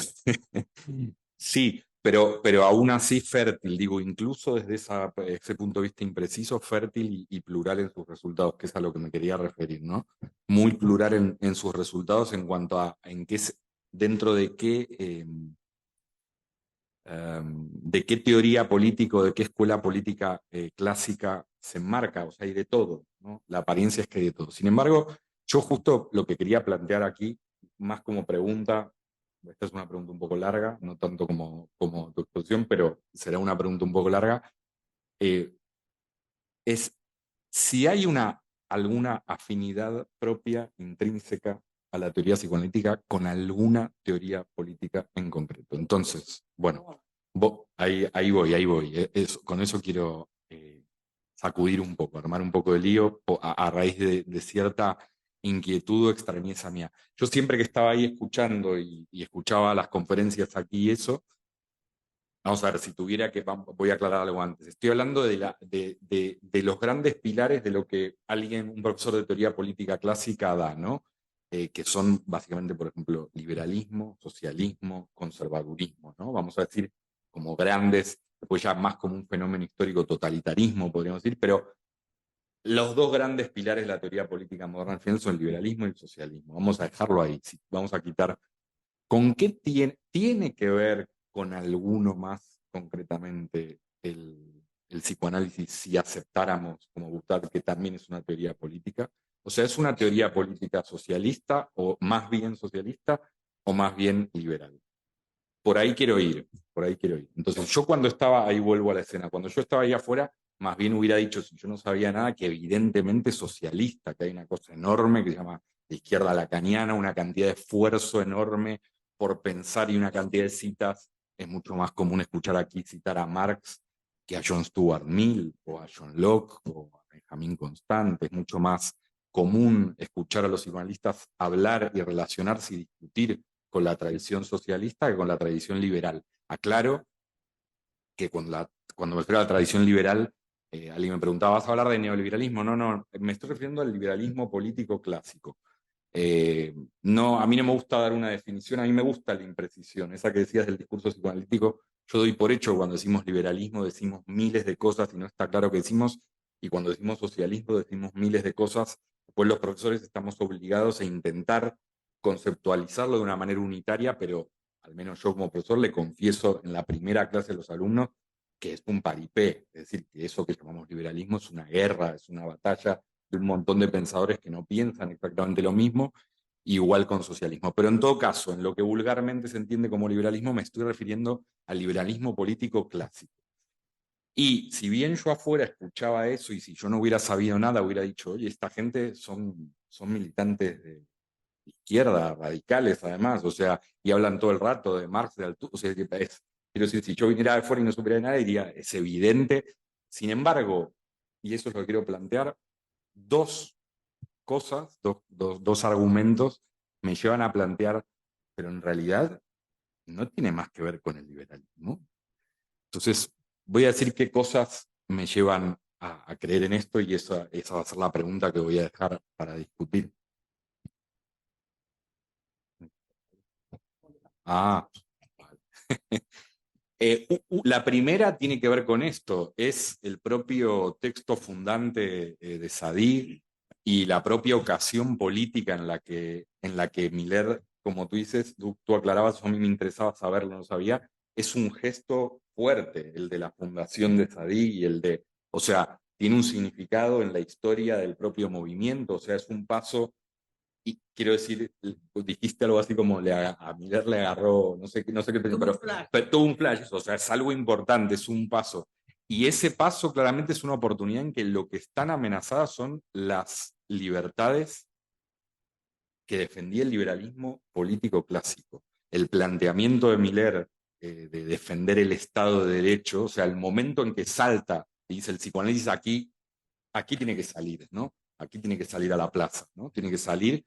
Sí, pero aún así fértil, digo, incluso desde ese punto de vista impreciso, fértil y plural en sus resultados, que es a lo que me quería referir, ¿no? Muy plural en sus resultados en cuanto a dentro de qué teoría política, de qué escuela política clásica se enmarca. O sea, hay de todo, ¿no? La apariencia es que hay de todo. Sin embargo, yo justo lo que quería plantear aquí, más como pregunta, esta es una pregunta un poco larga, no tanto como tu exposición, pero será una pregunta un poco larga, es si hay alguna afinidad propia, intrínseca, a la teoría psicoanalítica con alguna teoría política en concreto. Entonces, bueno, ahí voy. Con eso quiero sacudir un poco, armar un poco de lío a raíz de cierta inquietud o extrañeza mía. Yo siempre que estaba ahí escuchando y escuchaba las conferencias aquí y eso, vamos a ver, si tuviera que, voy a aclarar algo antes. Estoy hablando de los grandes pilares de lo que un profesor de teoría política clásica da, ¿no? Que son básicamente, por ejemplo, liberalismo, socialismo, conservadurismo, ¿no? Vamos a decir como grandes, después ya más como un fenómeno histórico, totalitarismo, podríamos decir, pero los 2 grandes pilares de la teoría política moderna al final son el liberalismo y el socialismo. Vamos a dejarlo ahí, vamos a quitar. ¿Con qué tiene que ver con alguno más concretamente el psicoanálisis, si aceptáramos como Gustav que también es una teoría política? O sea, ¿es una teoría política socialista o más bien socialista o más bien liberal? Por ahí quiero ir. Entonces, yo cuando estaba, ahí vuelvo a la escena, cuando yo estaba ahí afuera, más bien hubiera dicho, si yo no sabía nada, que evidentemente socialista, que hay una cosa enorme que se llama la izquierda lacaniana, una cantidad de esfuerzo enorme por pensar y una cantidad de citas. Es mucho más común escuchar aquí citar a Marx que a John Stuart Mill o a John Locke o a Benjamin Constant. Es mucho más común escuchar a los psicoanalistas hablar y relacionarse y discutir con la tradición socialista que con la tradición liberal. Aclaro que cuando me refiero a la tradición liberal, alguien me preguntaba, ¿vas a hablar de neoliberalismo? No, me estoy refiriendo al liberalismo político clásico. No, a mí no me gusta dar una definición, a mí me gusta la imprecisión, esa que decías del discurso psicoanalítico. Yo doy por hecho cuando decimos liberalismo decimos miles de cosas y no está claro qué decimos, y cuando decimos socialismo decimos miles de cosas. Pues los profesores estamos obligados a intentar conceptualizarlo de una manera unitaria, pero al menos yo como profesor le confieso en la primera clase a los alumnos que es un paripé, es decir, que eso que llamamos liberalismo es una guerra, es una batalla de un montón de pensadores que no piensan exactamente lo mismo, igual con socialismo. Pero en todo caso, en lo que vulgarmente se entiende como liberalismo, me estoy refiriendo al liberalismo político clásico. Y si bien yo afuera escuchaba eso, y si yo no hubiera sabido nada, hubiera dicho, oye, esta gente son militantes de izquierda, radicales además, o sea, y hablan todo el rato de Marx, de Althusser, o sea, quiero decir, si yo viniera de fuera y no supiera nada, diría, es evidente. Sin embargo, y eso es lo que quiero plantear, dos cosas, dos argumentos me llevan a plantear, pero en realidad no tiene más que ver con el liberalismo. Entonces, voy a decir qué cosas me llevan a creer en esto y esa va a ser la pregunta que voy a dejar para discutir. Ah, vale. La primera tiene que ver con esto, es el propio texto fundante de Sadi y la propia ocasión política en la que Miller, como tú dices, tú aclarabas, a mí me interesaba saberlo, no sabía, es un gesto fuerte, el de la fundación de Sadi y o sea, tiene un significado en la historia del propio movimiento, o sea, es un paso. Y quiero decir, dijiste algo así como a Miller le agarró, no sé qué pensó, pero tuvo un flash, o sea, es algo importante, es un paso. Y ese paso claramente es una oportunidad en que lo que están amenazadas son las libertades que defendía el liberalismo político clásico. El planteamiento de Miller de defender el Estado de Derecho, o sea, el momento en que salta, dice el psicoanálisis, aquí tiene que salir, ¿no? Aquí tiene que salir a la plaza, ¿no? Tiene que salir.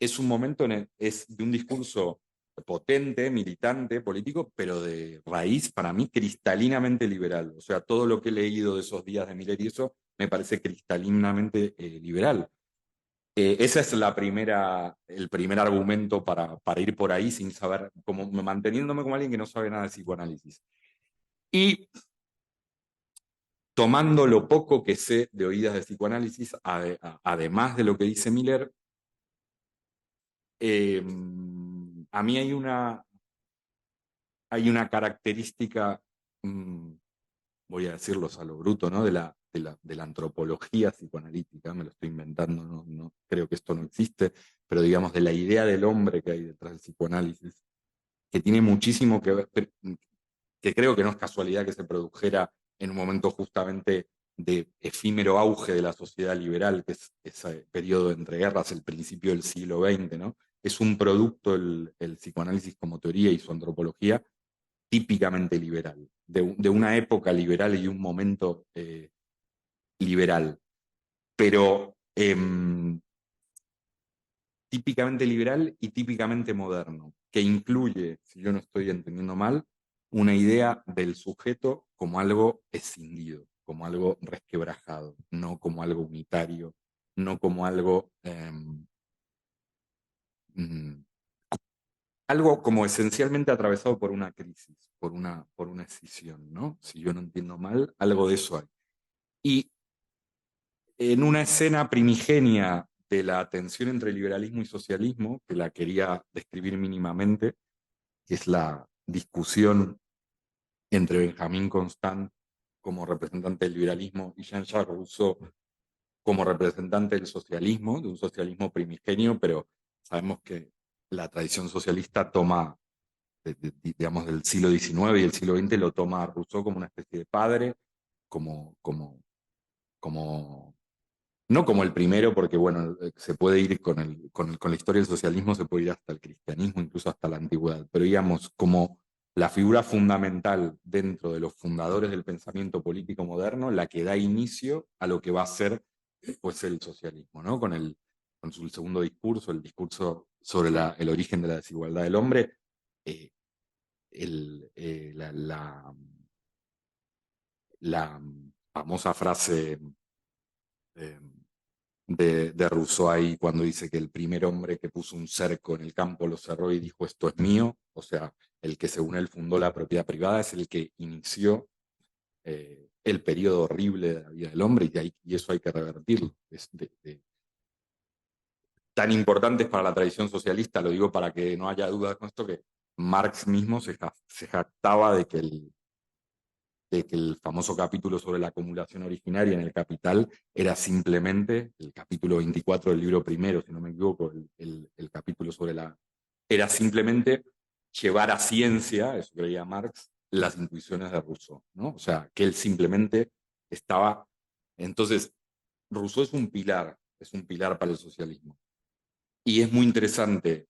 Es un momento, es de un discurso potente, militante, político, pero de raíz, para mí, cristalinamente liberal. O sea, todo lo que he leído de esos días de Miller y eso, me parece cristalinamente liberal. Ese es el primer argumento para ir por ahí sin saber, manteniéndome como alguien que no sabe nada de psicoanálisis. Y tomando lo poco que sé de oídas de psicoanálisis, además de lo que dice Miller, a mí hay una característica, voy a decirlo a lo bruto, ¿no? de la antropología psicoanalítica, me lo estoy inventando, no creo que esto no existe, pero digamos de la idea del hombre que hay detrás del psicoanálisis, que tiene muchísimo que ver, que creo que no es casualidad que se produjera en un momento justamente de efímero auge de la sociedad liberal, que es ese periodo de entreguerras, el principio del siglo XX, ¿no? Es un producto el psicoanálisis como teoría y su antropología típicamente liberal, de una época liberal y un momento liberal, pero típicamente liberal y típicamente moderno, que incluye, si yo no estoy entendiendo mal, una idea del sujeto como algo escindido, como algo resquebrajado, no como algo unitario, no como algo algo como esencialmente atravesado por una crisis, por una escisión, ¿no? Si yo no entiendo mal, algo de eso hay. Y en una escena primigenia de la tensión entre liberalismo y socialismo, que la quería describir mínimamente, que es la discusión entre Benjamin Constant como representante del liberalismo y Jean-Jacques Rousseau como representante del socialismo, de un socialismo primigenio, pero sabemos que la tradición socialista toma, digamos, del siglo XIX y el siglo XX lo toma a Rousseau como una especie de padre, no como el primero, porque bueno, se puede ir con la historia del socialismo, se puede ir hasta el cristianismo, incluso hasta la antigüedad, pero digamos, como la figura fundamental dentro de los fundadores del pensamiento político moderno, la que da inicio a lo que va a ser después el socialismo, ¿no? Con el con su segundo discurso, el discurso sobre el origen de la desigualdad del hombre, la famosa frase de Rousseau ahí cuando dice que el primer hombre que puso un cerco en el campo lo cerró y dijo esto es mío, o sea, el que según él fundó la propiedad privada es el que inició el periodo horrible de la vida del hombre y eso hay que revertirlo. Tan importante es para la tradición socialista, lo digo para que no haya dudas con esto, que Marx mismo se jactaba de que el famoso capítulo sobre la acumulación originaria en el Capital era simplemente, el capítulo 24 del libro primero, si no me equivoco, el capítulo sobre era simplemente llevar a ciencia, eso creía Marx, las intuiciones de Rousseau, ¿no? O sea, que él simplemente estaba... Entonces, Rousseau es un pilar para el socialismo. Y es muy interesante,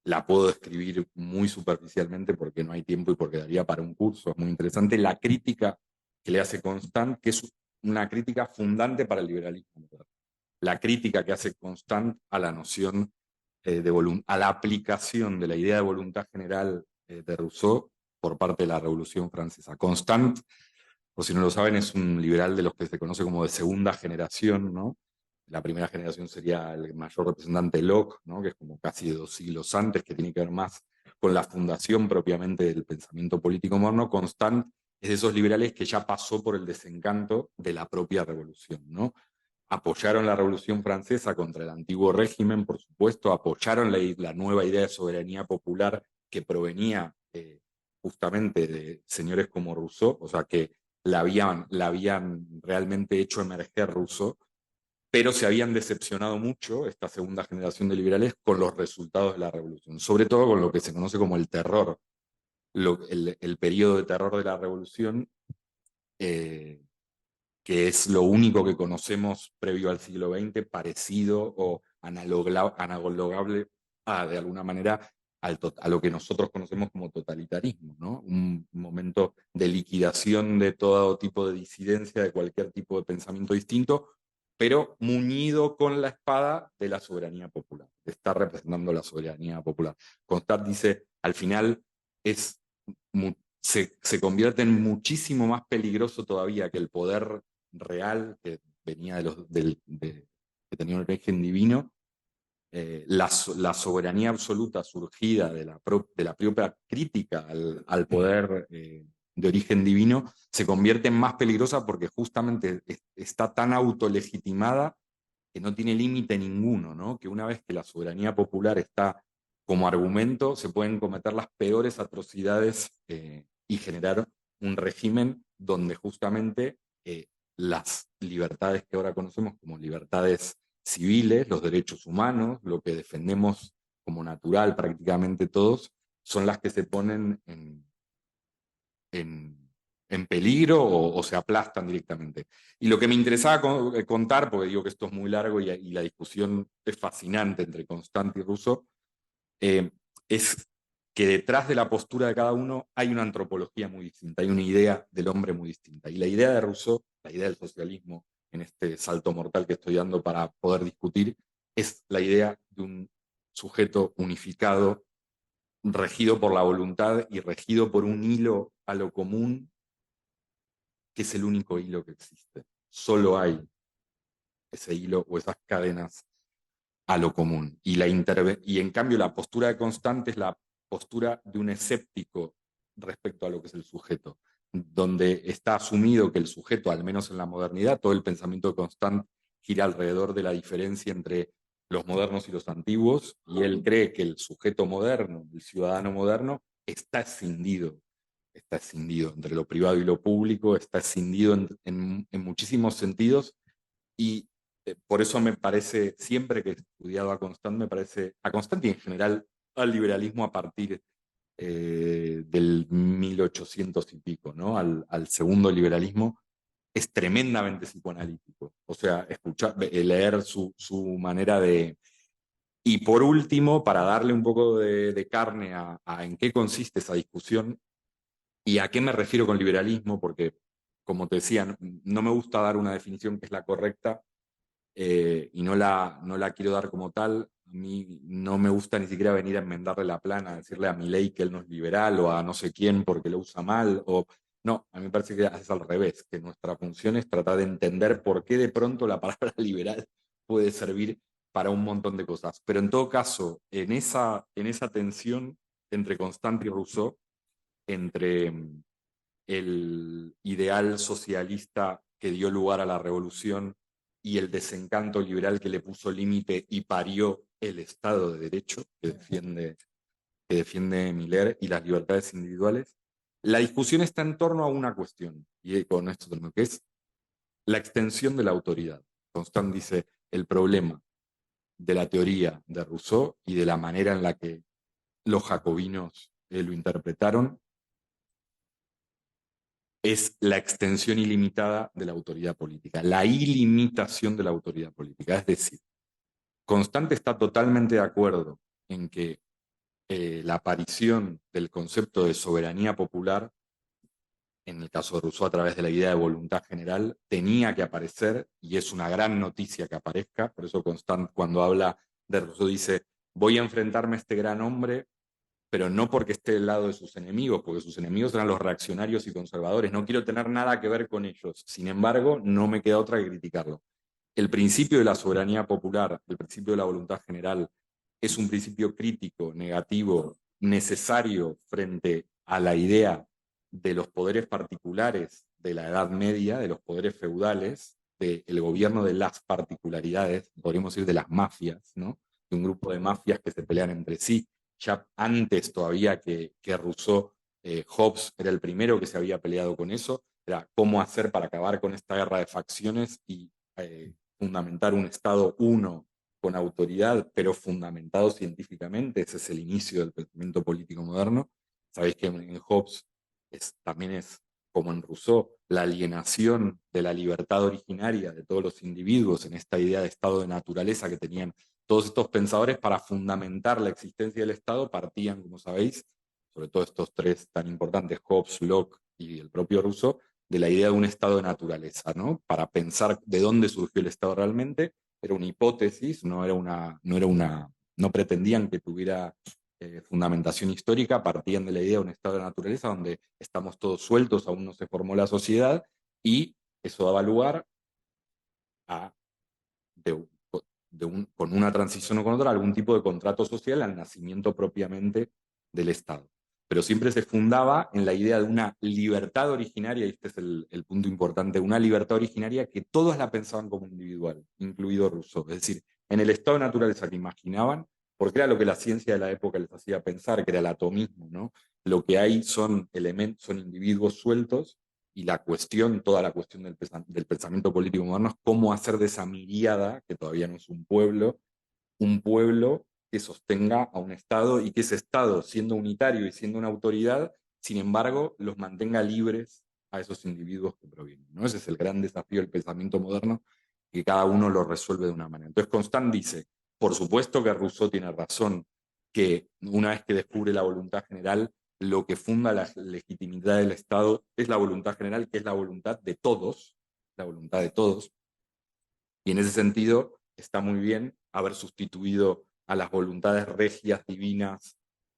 la puedo describir muy superficialmente porque no hay tiempo y porque daría para un curso, es muy interesante la crítica que le hace Constant, que es una crítica fundante para el liberalismo moderno. La crítica que hace Constant a la noción a la aplicación de la idea de voluntad general de Rousseau por parte de la Revolución Francesa. Constant, por si no lo saben, es un liberal de los que se conoce como de segunda generación, ¿no? La primera generación sería el mayor representante Locke, ¿no? Que es como casi 2 siglos antes, que tiene que ver más con la fundación propiamente del pensamiento político moderno. Constant es de esos liberales que ya pasó por el desencanto de la propia revolución, ¿no? Apoyaron la Revolución Francesa contra el antiguo régimen, por supuesto, apoyaron la nueva idea de soberanía popular que provenía justamente de señores como Rousseau, o sea que la habían realmente hecho emerger Rousseau, pero se habían decepcionado mucho, esta segunda generación de liberales, con los resultados de la revolución, sobre todo con lo que se conoce como el terror, el periodo de terror de la revolución, que es lo único que conocemos previo al siglo XX, parecido o analogable de alguna manera a lo que nosotros conocemos como totalitarismo, ¿no? Un momento de liquidación de todo tipo de disidencia, de cualquier tipo de pensamiento distinto, pero muñido con la espada de la soberanía popular. Está representando la soberanía popular. Constant dice, al final se convierte en muchísimo más peligroso todavía que el poder real que venía que tenía un origen divino, la soberanía absoluta surgida de la propia crítica al poder de origen divino se convierte en más peligrosa porque justamente está tan autolegitimada que no tiene límite ninguno, ¿no? Que una vez que la soberanía popular está como argumento, se pueden cometer las peores atrocidades y generar un régimen donde justamente las libertades que ahora conocemos como libertades civiles, los derechos humanos, lo que defendemos como natural prácticamente todos, son las que se ponen en peligro o se aplastan directamente. Y lo que me interesaba contar, porque digo que esto es muy largo y la discusión es fascinante entre Constant y Rousseau, es que detrás de la postura de cada uno hay una antropología muy distinta, hay una idea del hombre muy distinta. Y la idea de Rousseau, la idea del socialismo, en este salto mortal que estoy dando para poder discutir, es la idea de un sujeto unificado, regido por la voluntad y regido por un hilo a lo común, que es el único hilo que existe. Solo hay ese hilo o esas cadenas a lo común. Y en cambio la postura de Constant es la postura de un escéptico respecto a lo que es el sujeto, donde está asumido que el sujeto, al menos en la modernidad, todo el pensamiento de Constant gira alrededor de la diferencia entre los modernos y los antiguos, y él cree que el sujeto moderno, el ciudadano moderno, está escindido entre lo privado y lo público, está escindido en muchísimos sentidos, y por eso me parece, siempre que he estudiado a Constant, me parece, a Constant y en general al liberalismo a partir del 1800 y pico, ¿no? Al segundo liberalismo, es tremendamente psicoanalítico. O sea, leer su manera de... Y por último, para darle un poco de carne a en qué consiste esa discusión y a qué me refiero con liberalismo, porque, como te decía, no me gusta dar una definición que es la correcta, y no la quiero dar como tal. A mí no me gusta ni siquiera venir a enmendarle la plana, a decirle a Milei que él no es liberal o a no sé quién porque lo usa mal. No, a mí me parece que es al revés, que nuestra función es tratar de entender por qué de pronto la palabra liberal puede servir para un montón de cosas. Pero en todo caso, en esa tensión entre Constant y Rousseau, entre el ideal socialista que dio lugar a la revolución y el desencanto liberal que le puso límite y parió el Estado de Derecho que defiende Miller y las libertades individuales, la discusión está en torno a una cuestión, y con esto termino, que es la extensión de la autoridad. Constant dice, el problema de la teoría de Rousseau y de la manera en la que los jacobinos lo interpretaron es la extensión ilimitada de la autoridad política, la ilimitación de la autoridad política. Es decir, Constant está totalmente de acuerdo en que la aparición del concepto de soberanía popular, en el caso de Rousseau a través de la idea de voluntad general, tenía que aparecer, y es una gran noticia que aparezca. Por eso Constant, cuando habla de Rousseau, dice, voy a enfrentarme a este gran hombre, pero no porque esté del lado de sus enemigos, porque sus enemigos eran los reaccionarios y conservadores. No quiero tener nada que ver con ellos. Sin embargo, no me queda otra que criticarlo. El principio de la soberanía popular, el principio de la voluntad general, es un principio crítico, negativo, necesario frente a la idea de los poderes particulares de la Edad Media, de los poderes feudales, del gobierno de las particularidades, podríamos decir de las mafias, ¿no? De un grupo de mafias que se pelean entre sí. Ya antes todavía que Rousseau, Hobbes era el primero que se había peleado con eso, era cómo hacer para acabar con esta guerra de facciones y fundamentar un Estado uno con autoridad, pero fundamentado científicamente. Ese es el inicio del pensamiento político moderno. Sabéis que en Hobbes también es, como en Rousseau, la alienación de la libertad originaria de todos los individuos en esta idea de estado de naturaleza que tenían todos estos pensadores para fundamentar la existencia del Estado. Partían, como sabéis, sobre todo estos tres tan importantes, Hobbes, Locke y el propio Rousseau, de la idea de un estado de naturaleza, ¿no? Para pensar de dónde surgió el Estado realmente. Era una hipótesis, no pretendían que tuviera fundamentación histórica, partían de la idea de un estado de naturaleza donde estamos todos sueltos, aún no se formó la sociedad, y eso daba lugar a, con una transición o con otra, algún tipo de contrato social al nacimiento propiamente del Estado. Pero siempre se fundaba en la idea de una libertad originaria, y este es el punto importante, una libertad originaria que todos la pensaban como individual, incluido Rousseau. Es decir, en el estado de naturaleza que imaginaban, porque era lo que la ciencia de la época les hacía pensar, que era el atomismo, ¿no? Lo que hay son elementos, son individuos sueltos, y toda la cuestión del pensamiento político moderno es cómo hacer de esa miríada, que todavía no es un pueblo que sostenga a un Estado y que ese Estado, siendo unitario y siendo una autoridad, sin embargo, los mantenga libres a esos individuos que provienen, ¿no? Ese es el gran desafío del pensamiento moderno, que cada uno lo resuelve de una manera. Entonces Constant dice, por supuesto que Rousseau tiene razón, que una vez que descubre la voluntad general, lo que funda la legitimidad del Estado es la voluntad general, que es la voluntad de todos, y en ese sentido está muy bien haber sustituido a las voluntades regias, divinas,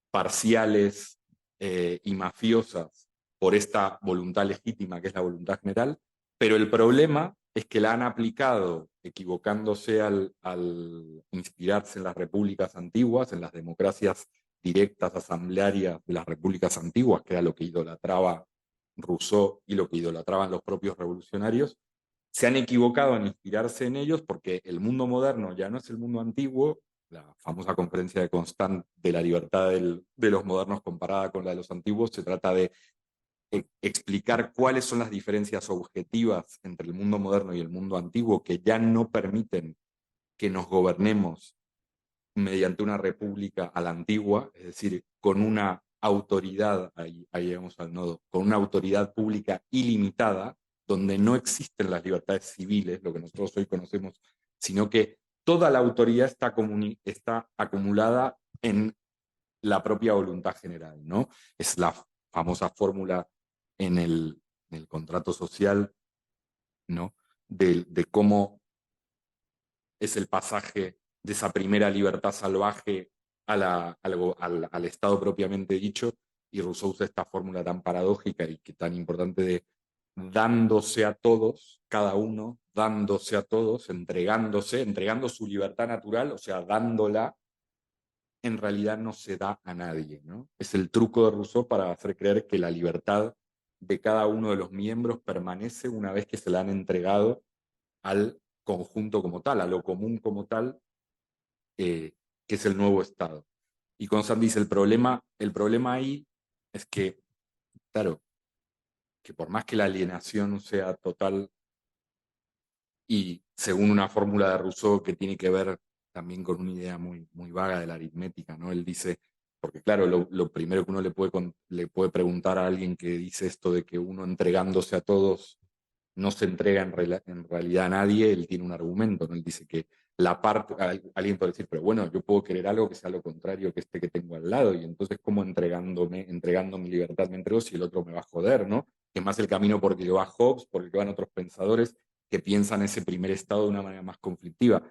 parciales y mafiosas por esta voluntad legítima que es la voluntad general, pero el problema es que la han aplicado equivocándose al inspirarse en las repúblicas antiguas, en las democracias directas asamblearias de las repúblicas antiguas, que era lo que idolatraba Rousseau y lo que idolatraban los propios revolucionarios. Se han equivocado en inspirarse en ellos porque el mundo moderno ya no es el mundo antiguo, la famosa conferencia de Constant de la libertad de los modernos comparada con la de los antiguos. Se trata de explicar cuáles son las diferencias objetivas entre el mundo moderno y el mundo antiguo que ya no permiten que nos gobernemos mediante una república a la antigua, es decir, con una autoridad, ahí llegamos al nodo, con una autoridad pública ilimitada, donde no existen las libertades civiles, lo que nosotros hoy conocemos, sino que toda la autoridad está acumulada en la propia voluntad general, ¿no? Es la famosa fórmula en el contrato social, ¿no? De cómo es el pasaje de esa primera libertad salvaje al Estado propiamente dicho, y Rousseau usa esta fórmula tan paradójica y que tan importante de dándose a todos, cada uno dándose a todos, entregando su libertad natural, o sea, dándola, en realidad no se da a nadie, ¿no? Es el truco de Rousseau para hacer creer que la libertad de cada uno de los miembros permanece una vez que se la han entregado al conjunto como tal, a lo común como tal, que es el nuevo Estado. Y Constant dice, el problema ahí es que, claro, que por más que la alienación sea total, y según una fórmula de Rousseau que tiene que ver también con una idea muy, muy vaga de la aritmética, ¿no? Él dice, porque claro, lo primero que uno le puede preguntar a alguien que dice esto de que uno entregándose a todos no se entrega en realidad a nadie, él tiene un argumento, ¿no? Él dice que alguien puede decir, pero bueno, yo puedo querer algo que sea lo contrario que este que tengo al lado, y entonces ¿cómo entregando mi libertad me entrego si el otro me va a joder, ¿no? Que es más el camino por el que va Hobbes, por el que van otros pensadores que piensan ese primer estado de una manera más conflictiva.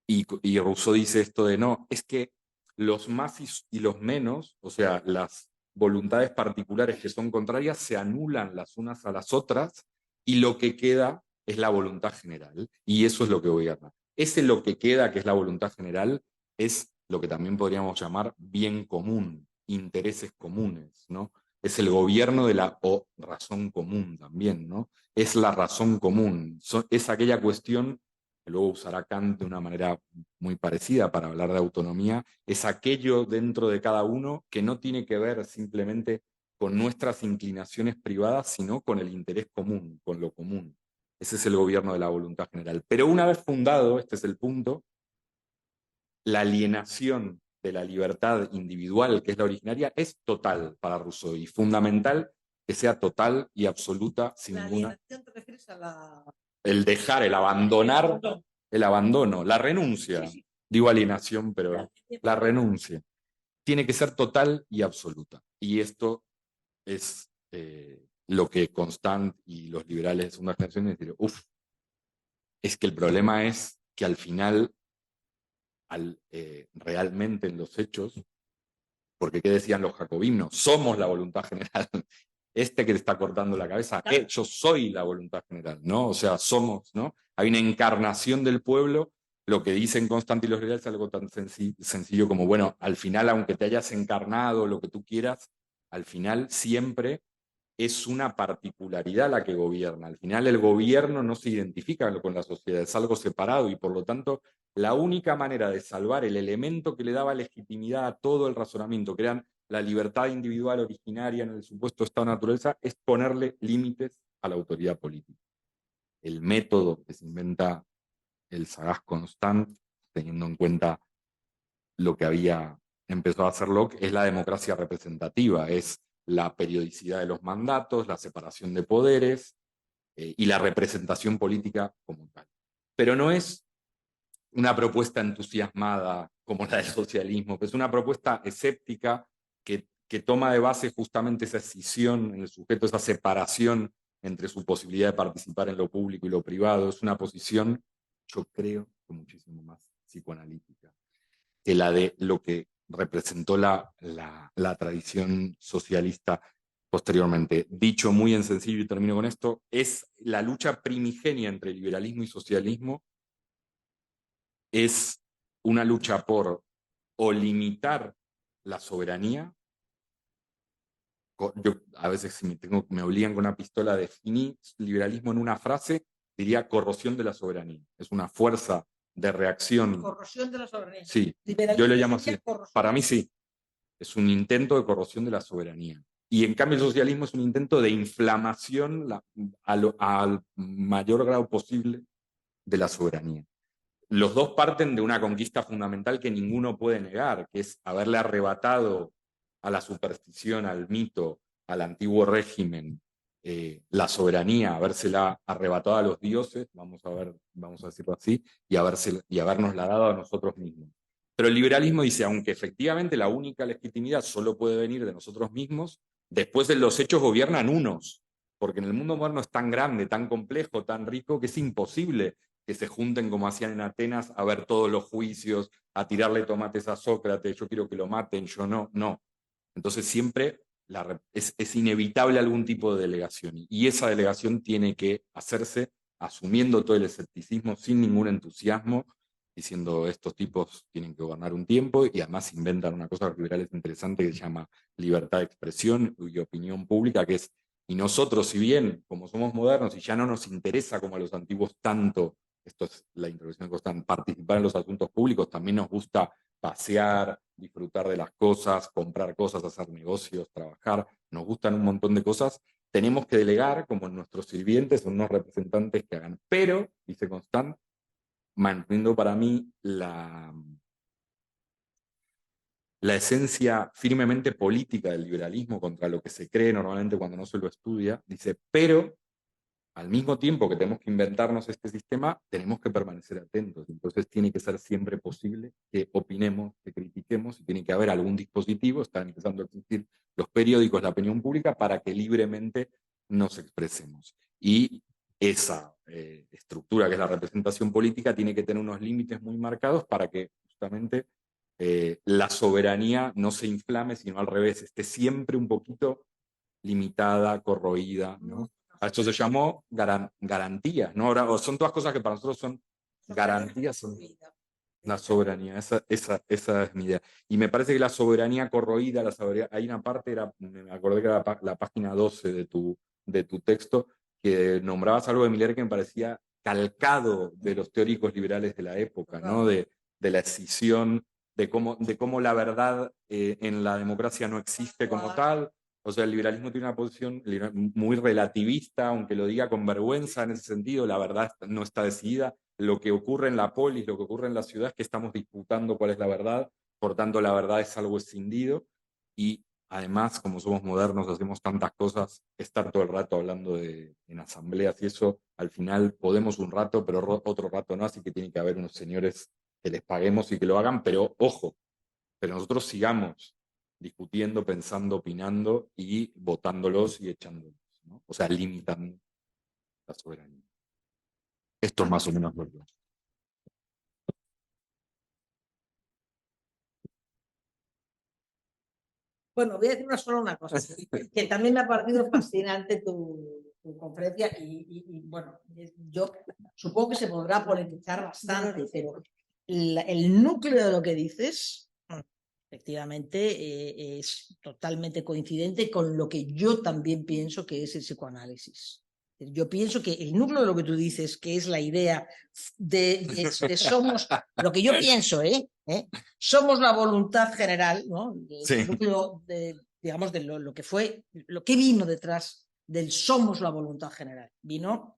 Y Rousseau dice esto de no, es que los más y los menos, o sea, las voluntades particulares que son contrarias se anulan las unas a las otras, y lo que queda es la voluntad general, y eso es lo que gobierna. Ese lo que queda, que es la voluntad general, es lo que también podríamos llamar bien común, intereses comunes, ¿no? Es el gobierno de o razón común también, ¿no? Es la razón común, es aquella cuestión que luego usará Kant de una manera muy parecida para hablar de autonomía, es aquello dentro de cada uno que no tiene que ver simplemente con nuestras inclinaciones privadas, sino con el interés común, con lo común. Ese es el gobierno de la voluntad general. Pero una vez fundado, este es el punto, la alienación de la libertad individual, que es la originaria, es total para Rousseau, y fundamental que sea total y absoluta, sin ninguna... alienación te refieres a la... El dejar, el abandonar, el abandono, la renuncia. Sí. Digo alienación, pero la renuncia. Tiene que ser total y absoluta. Y esto es lo que Constant y los liberales de segunda generación dicen, es que el problema es que al final, realmente en los hechos, porque ¿qué decían los jacobinos? Somos la voluntad general. Este que te está cortando la cabeza, yo soy la voluntad general, ¿no? O sea, somos, ¿no? Hay una encarnación del pueblo. Lo que dicen Constant y los liberales es algo tan sencillo como, bueno, al final, aunque te hayas encarnado, lo que tú quieras, al final siempre es una particularidad la que gobierna. Al final el gobierno no se identifica con la sociedad, es algo separado, y por lo tanto la única manera de salvar el elemento que le daba legitimidad a todo el razonamiento, que eran la libertad individual originaria en el supuesto estado de naturaleza, es ponerle límites a la autoridad política. El método que se inventa el sagaz Constant, teniendo en cuenta lo que había empezado a hacer Locke, es la democracia representativa, es la periodicidad de los mandatos, la separación de poderes y la representación política como tal. Pero no es una propuesta entusiasmada como la del socialismo, que es una propuesta escéptica que toma de base justamente esa escisión en el sujeto, esa separación entre su posibilidad de participar en lo público y lo privado. Es una posición, yo creo, que muchísimo más psicoanalítica que la de lo que representó la tradición socialista posteriormente. Dicho muy en sencillo, y termino con esto, es la lucha primigenia entre liberalismo y socialismo, es una lucha por o limitar la soberanía. Yo a veces si me obligan con una pistola a definir liberalismo en una frase, diría corrosión de la soberanía. Es una fuerza de reacción. Corrosión de la soberanía. Sí, yo lo llamo así. Para mí sí. Es un intento de corrosión de la soberanía. Y en cambio el socialismo es un intento de inflamación al mayor grado posible de la soberanía. Los dos parten de una conquista fundamental que ninguno puede negar, que es haberle arrebatado a la superstición, al mito, al antiguo régimen, la soberanía, habérsela arrebatado a los dioses, vamos a decirlo así, y habernosla dado a nosotros mismos. Pero el liberalismo dice, aunque efectivamente la única legitimidad solo puede venir de nosotros mismos, después de los hechos gobiernan unos, porque en el mundo moderno es tan grande, tan complejo, tan rico, que es imposible que se junten como hacían en Atenas a ver todos los juicios, a tirarle tomates a Sócrates, yo quiero que lo maten, yo no, no. Entonces siempre es inevitable algún tipo de delegación y esa delegación tiene que hacerse asumiendo todo el escepticismo sin ningún entusiasmo, diciendo estos tipos tienen que gobernar un tiempo y además inventan una cosa liberal interesante que se llama libertad de expresión y opinión pública, que es, y nosotros si bien como somos modernos y ya no nos interesa como a los antiguos tanto, esto es la introducción que están, participar en los asuntos públicos, también nos gusta pasear, disfrutar de las cosas, comprar cosas, hacer negocios, trabajar, nos gustan un montón de cosas, tenemos que delegar como nuestros sirvientes, unos representantes que hagan. Pero, dice Constant, manteniendo para mí la esencia firmemente política del liberalismo contra lo que se cree normalmente cuando no se lo estudia, dice, pero al mismo tiempo que tenemos que inventarnos este sistema, tenemos que permanecer atentos. Entonces tiene que ser siempre posible que opinemos, que critiquemos, y tiene que haber algún dispositivo, están empezando a existir los periódicos, la opinión pública, para que libremente nos expresemos. Y esa estructura que es la representación política tiene que tener unos límites muy marcados para que justamente la soberanía no se inflame, sino al revés, esté siempre un poquito limitada, corroída, ¿no? A esto se llamó garantías, ¿no? Ahora, son todas cosas que para nosotros son garantías, son la soberanía, esa es mi idea. Y me parece que la soberanía corroída, hay una parte, me acordé que era la página 12 de tu texto, que nombrabas algo de Miller que me parecía calcado de los teóricos liberales de la época, ¿no? De la escisión, de cómo la verdad en la democracia no existe como tal. O sea, el liberalismo tiene una posición muy relativista, aunque lo diga con vergüenza en ese sentido, la verdad no está decidida. Lo que ocurre en la polis, lo que ocurre en la ciudad es que estamos disputando cuál es la verdad, por tanto la verdad es algo escindido y además, como somos modernos, hacemos tantas cosas, estar todo el rato hablando en asambleas y eso, al final podemos un rato, pero otro rato no, así que tiene que haber unos señores que les paguemos y que lo hagan, pero ojo, pero nosotros sigamos discutiendo, pensando, opinando y votándolos y echándolos, ¿no? O sea, limitando la soberanía. Esto es más o menos lo que... Bueno, voy a decir solo una cosa, que también me ha parecido fascinante tu conferencia y, bueno, yo supongo que se podrá politizar bastante, pero el núcleo de lo que dices, efectivamente, es totalmente coincidente con lo que yo también pienso que es el psicoanálisis. Yo pienso que el núcleo de lo que tú dices, que es la idea de somos, lo que yo pienso, somos la voluntad general, ¿no? El núcleo digamos, de lo que fue, lo que vino detrás del somos la voluntad general. Vino.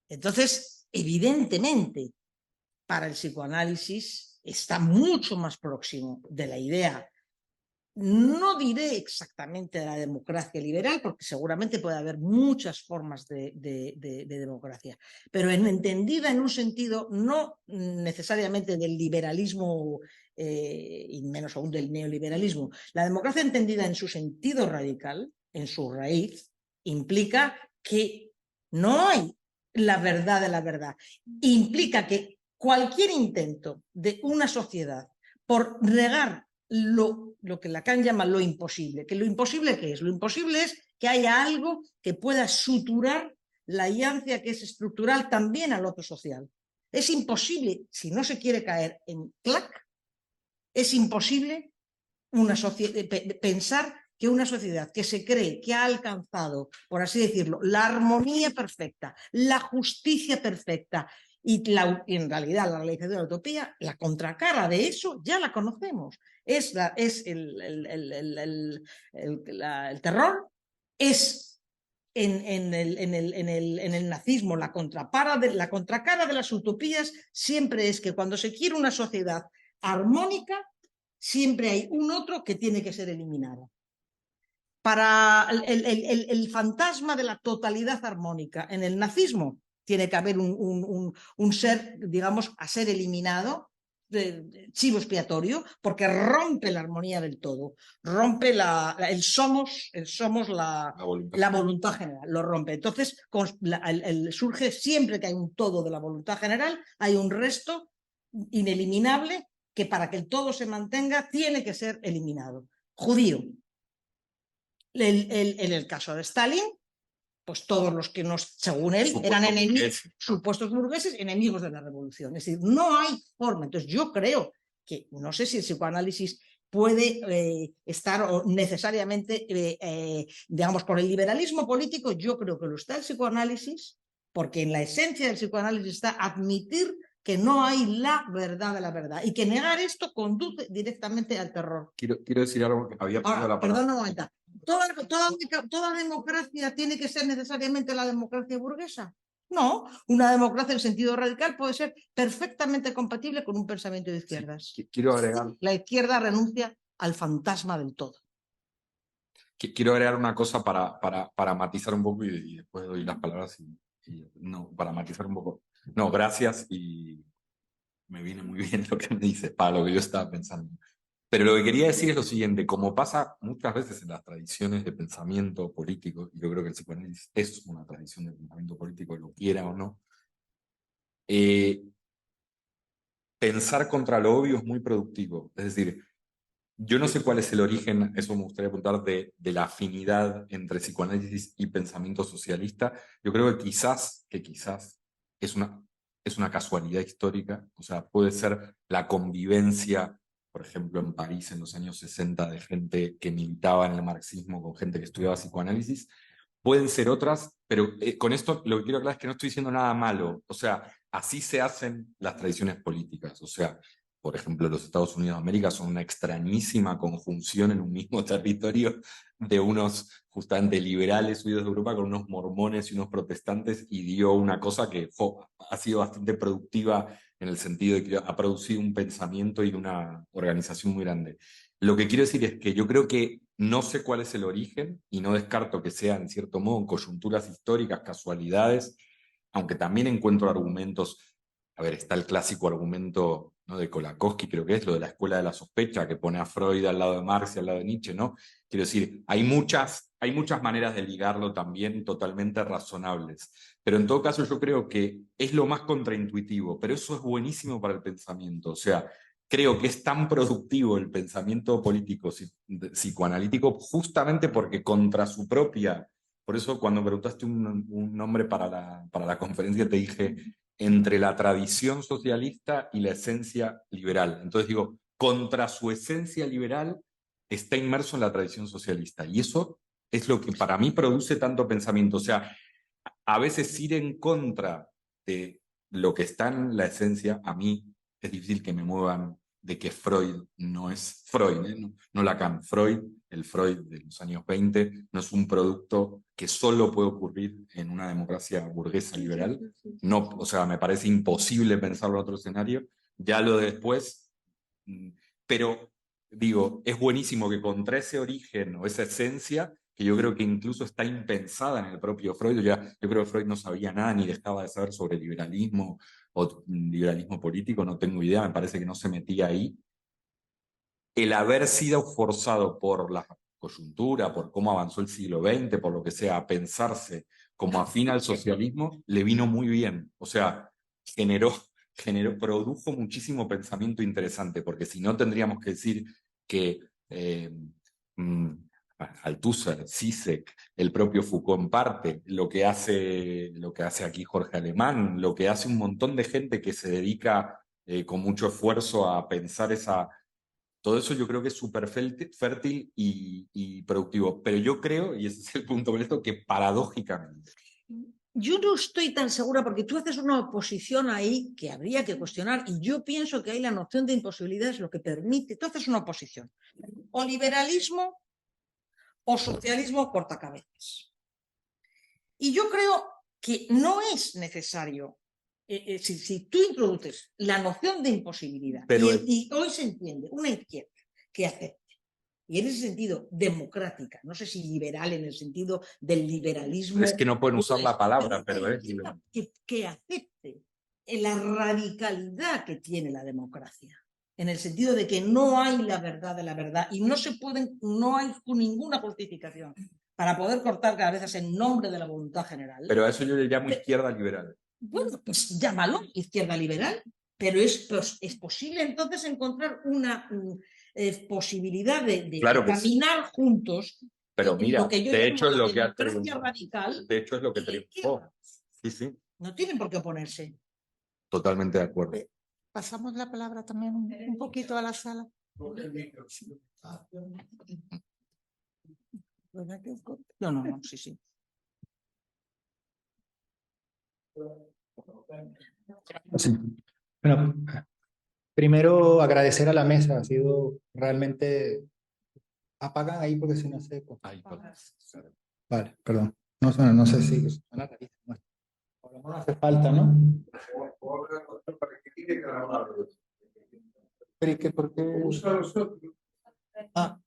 Entonces, evidentemente, para el psicoanálisis está mucho más próximo de la idea. No diré exactamente de la democracia liberal, porque seguramente puede haber muchas formas de democracia, pero entendida en un sentido no necesariamente del liberalismo y menos aún del neoliberalismo. La democracia entendida en su sentido radical, en su raíz, implica que no hay la verdad de la verdad. Implica que cualquier intento de una sociedad por negar lo que Lacan llama lo imposible. ¿Que lo imposible qué es? Lo imposible es que haya algo que pueda suturar la alianza que es estructural también al otro social. Es imposible, si no se quiere caer en clac, es imposible pensar que una sociedad que se cree que ha alcanzado, por así decirlo, la armonía perfecta, la justicia perfecta, y en realidad la realización de la utopía, la contracara de eso ya la conocemos. Es el terror, es en el nazismo la contracara de las utopías siempre es que cuando se quiere una sociedad armónica, siempre hay un otro que tiene que ser eliminado. Para el fantasma de la totalidad armónica en el nazismo, tiene que haber un ser, digamos, a ser eliminado, chivo expiatorio, porque rompe la armonía del todo, rompe el somos la voluntad general, lo rompe. Entonces surge siempre que hay un todo de la voluntad general, hay un resto ineliminable que para que el todo se mantenga tiene que ser eliminado. Judío. En el caso de Stalin, pues todos los que según él, eran enemigos, supuestos burgueses, enemigos de la revolución. Es decir, no hay forma. Entonces yo creo que, no sé si el psicoanálisis puede estar necesariamente, digamos, por el liberalismo político, yo creo que lo está el psicoanálisis, porque en la esencia del psicoanálisis está admitir que no hay la verdad de la verdad y que negar esto conduce directamente al terror. Quiero decir algo que había perdido la palabra. Perdón un momento. ¿Toda democracia tiene que ser necesariamente la democracia burguesa? No, una democracia en sentido radical puede ser perfectamente compatible con un pensamiento de izquierdas. Sí, quiero agregar... La izquierda renuncia al fantasma del todo. Quiero agregar una cosa para matizar un poco y después doy las palabras no, para matizar un poco. No, gracias y me viene muy bien lo que me dices, para lo que yo estaba pensando. Pero lo que quería decir es lo siguiente, como pasa muchas veces en las tradiciones de pensamiento político, y yo creo que el psicoanálisis es una tradición de pensamiento político, lo quiera o no, pensar contra lo obvio es muy productivo. Es decir, yo no sé cuál es el origen, eso me gustaría apuntar, de la afinidad entre psicoanálisis y pensamiento socialista. Yo creo que quizás es una casualidad histórica, o sea, puede ser la convivencia, por ejemplo, en París en los años 60 de gente que militaba en el marxismo con gente que estudiaba psicoanálisis. Pueden ser otras, pero con esto lo que quiero aclarar es que no estoy diciendo nada malo. O sea, así se hacen las tradiciones políticas. O sea, por ejemplo, los Estados Unidos de América son una extrañísima conjunción en un mismo territorio de unos justamente liberales huidos de Europa con unos mormones y unos protestantes, y dio una cosa que ha sido bastante productiva en el sentido de que ha producido un pensamiento y una organización muy grande. Lo que quiero decir es que yo creo que no sé cuál es el origen y no descarto que sean, en cierto modo, coyunturas históricas, casualidades, aunque también encuentro argumentos. A ver, está el clásico argumento, ¿no?, de Kolakowski, creo que es lo de la escuela de la sospecha, que pone a Freud al lado de Marx y al lado de Nietzsche, ¿no? Quiero decir, hay muchas maneras de ligarlo también totalmente razonables. Pero en todo caso yo creo que es lo más contraintuitivo, pero eso es buenísimo para el pensamiento. O sea, creo que es tan productivo el pensamiento político psicoanalítico justamente porque contra su propia... Por eso cuando me preguntaste un nombre para la conferencia te dije entre la tradición socialista y la esencia liberal. Entonces digo, contra su esencia liberal está inmerso en la tradición socialista. Y eso es lo que para mí produce tanto pensamiento. O sea, a veces ir en contra de lo que está en la esencia, a mí es difícil que me muevan de que Freud no es Freud, ¿eh? No Lacan. Freud, el Freud de los años 20, no es un producto que solo puede ocurrir en una democracia burguesa liberal. No, o sea, me parece imposible pensarlo en otro escenario. Ya lo de después, pero digo, es buenísimo que contra ese origen o esa esencia, que yo creo que incluso está impensada en el propio Freud, yo creo que Freud no sabía nada ni dejaba de saber sobre liberalismo o liberalismo político, no tengo idea, me parece que no se metía ahí. El haber sido forzado por la coyuntura, por cómo avanzó el siglo XX, por lo que sea, a pensarse como afín al socialismo, le vino muy bien. O sea, produjo muchísimo pensamiento interesante, porque si no tendríamos que decir que Althusser, Zizek, el propio Foucault en parte, lo que hace aquí Jorge Alemán, lo que hace un montón de gente que se dedica con mucho esfuerzo a pensar todo eso. Yo creo que es súper fértil y productivo. Pero yo creo, y ese es el punto con esto, que paradójicamente... Yo no estoy tan segura porque tú haces una oposición ahí que habría que cuestionar, y yo pienso que ahí la noción de imposibilidad es lo que permite. Tú haces una oposición. O liberalismo o socialismo cortacabezas. Y yo creo que no es necesario, si tú introduces la noción de imposibilidad, y hoy se entiende una izquierda que acepte, y en ese sentido democrática, no sé si liberal en el sentido del liberalismo. Es que no pueden usar la palabra, pero es que acepte la radicalidad que tiene la democracia, en el sentido de que no hay la verdad de la verdad y no hay ninguna justificación para poder cortar cabezas en nombre de la voluntad general. Pero a eso yo le llamo izquierda liberal. Bueno, pues llámalo izquierda liberal, pero es posible entonces encontrar una posibilidad de Claro que caminar juntos. Pero mira, lo que yo de hecho es lo que ha democracia radical. De hecho es lo que triunfó. Sí, sí. No tienen por qué oponerse. Totalmente de acuerdo. Pasamos la palabra también un poquito a la sala. No, sí, sí. Sí. Bueno, primero agradecer a la mesa, ha sido realmente... Apagan ahí porque si no se... Ay, Vale, perdón. No sé si suena rarísimo. Por lo menos hace falta, ¿no? Pero ¿y qué? ¿Por qué? Ah.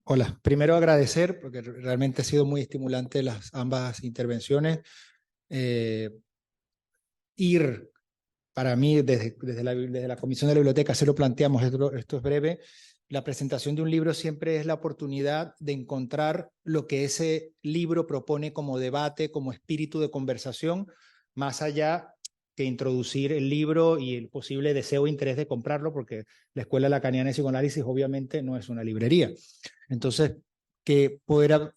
Hola, primero agradecer porque realmente ha sido muy estimulante ambas intervenciones. Ir para mí desde la Comisión de la Biblioteca, se lo planteamos, esto es breve, la presentación de un libro siempre es la oportunidad de encontrar lo que ese libro propone como debate, como espíritu de conversación, más allá que introducir el libro y el posible deseo e interés de comprarlo, porque la Escuela Lacaniana de Psicoanálisis obviamente no es una librería. Entonces, que poder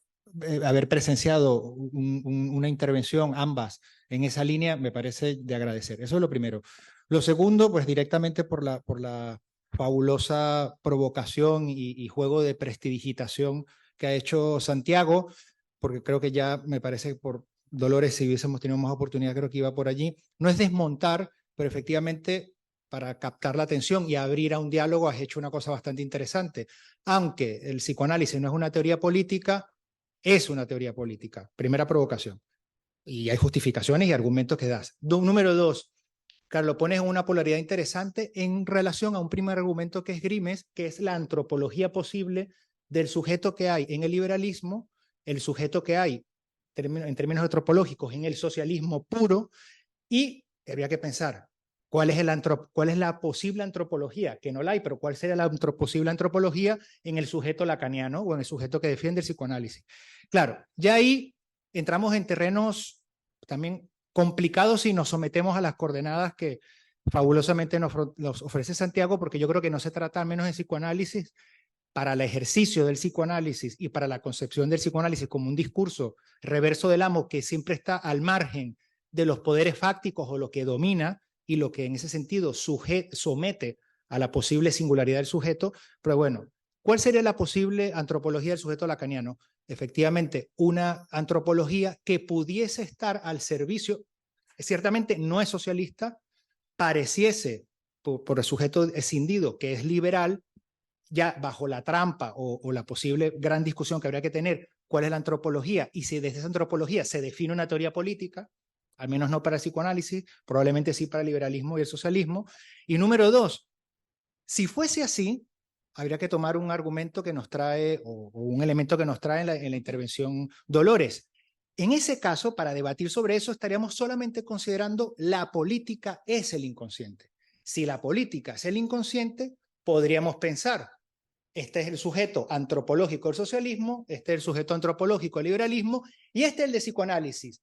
haber presenciado una intervención, ambas, en esa línea, me parece de agradecer. Eso es lo primero. Lo segundo, pues directamente por la fabulosa provocación y juego de prestidigitación que ha hecho Santiago, porque creo que ya me parece por Dolores, si hubiésemos tenido más oportunidad, creo que iba por allí. No es desmontar, pero efectivamente para captar la atención y abrir a un diálogo has hecho una cosa bastante interesante. Aunque el psicoanálisis no es una teoría política, es una teoría política. Primera provocación. Y hay justificaciones y argumentos que das. Número dos, Carlos, pones una polaridad interesante en relación a un primer argumento que es Grimes, que es la antropología posible del sujeto que hay en el liberalismo, el sujeto que hay en términos antropológicos en el socialismo puro, y habría que pensar cuál es la posible antropología, que no la hay, pero cuál sería la posible antropología en el sujeto lacaniano o en el sujeto que defiende el psicoanálisis. Claro, ya ahí entramos en terrenos también complicados si nos sometemos a las coordenadas que fabulosamente nos ofrece Santiago, porque yo creo que no se trata al menos de psicoanálisis para el ejercicio del psicoanálisis y para la concepción del psicoanálisis como un discurso reverso del amo que siempre está al margen de los poderes fácticos o lo que domina y lo que en ese sentido somete a la posible singularidad del sujeto. Pero bueno, ¿cuál sería la posible antropología del sujeto lacaniano? Efectivamente, una antropología que pudiese estar al servicio, ciertamente no es socialista, pareciese por el sujeto escindido que es liberal, ya bajo la trampa o la posible gran discusión que habría que tener, cuál es la antropología y si desde esa antropología se define una teoría política, al menos no para el psicoanálisis, probablemente sí para el liberalismo y el socialismo. Y número dos, si fuese así, habría que tomar un argumento que nos trae o un elemento que nos trae en la intervención Dolores. En ese caso, para debatir sobre eso, estaríamos solamente considerando la política es el inconsciente. Si la política es el inconsciente, podríamos pensar, este es el sujeto antropológico del socialismo, este es el sujeto antropológico del liberalismo y este es el de psicoanálisis.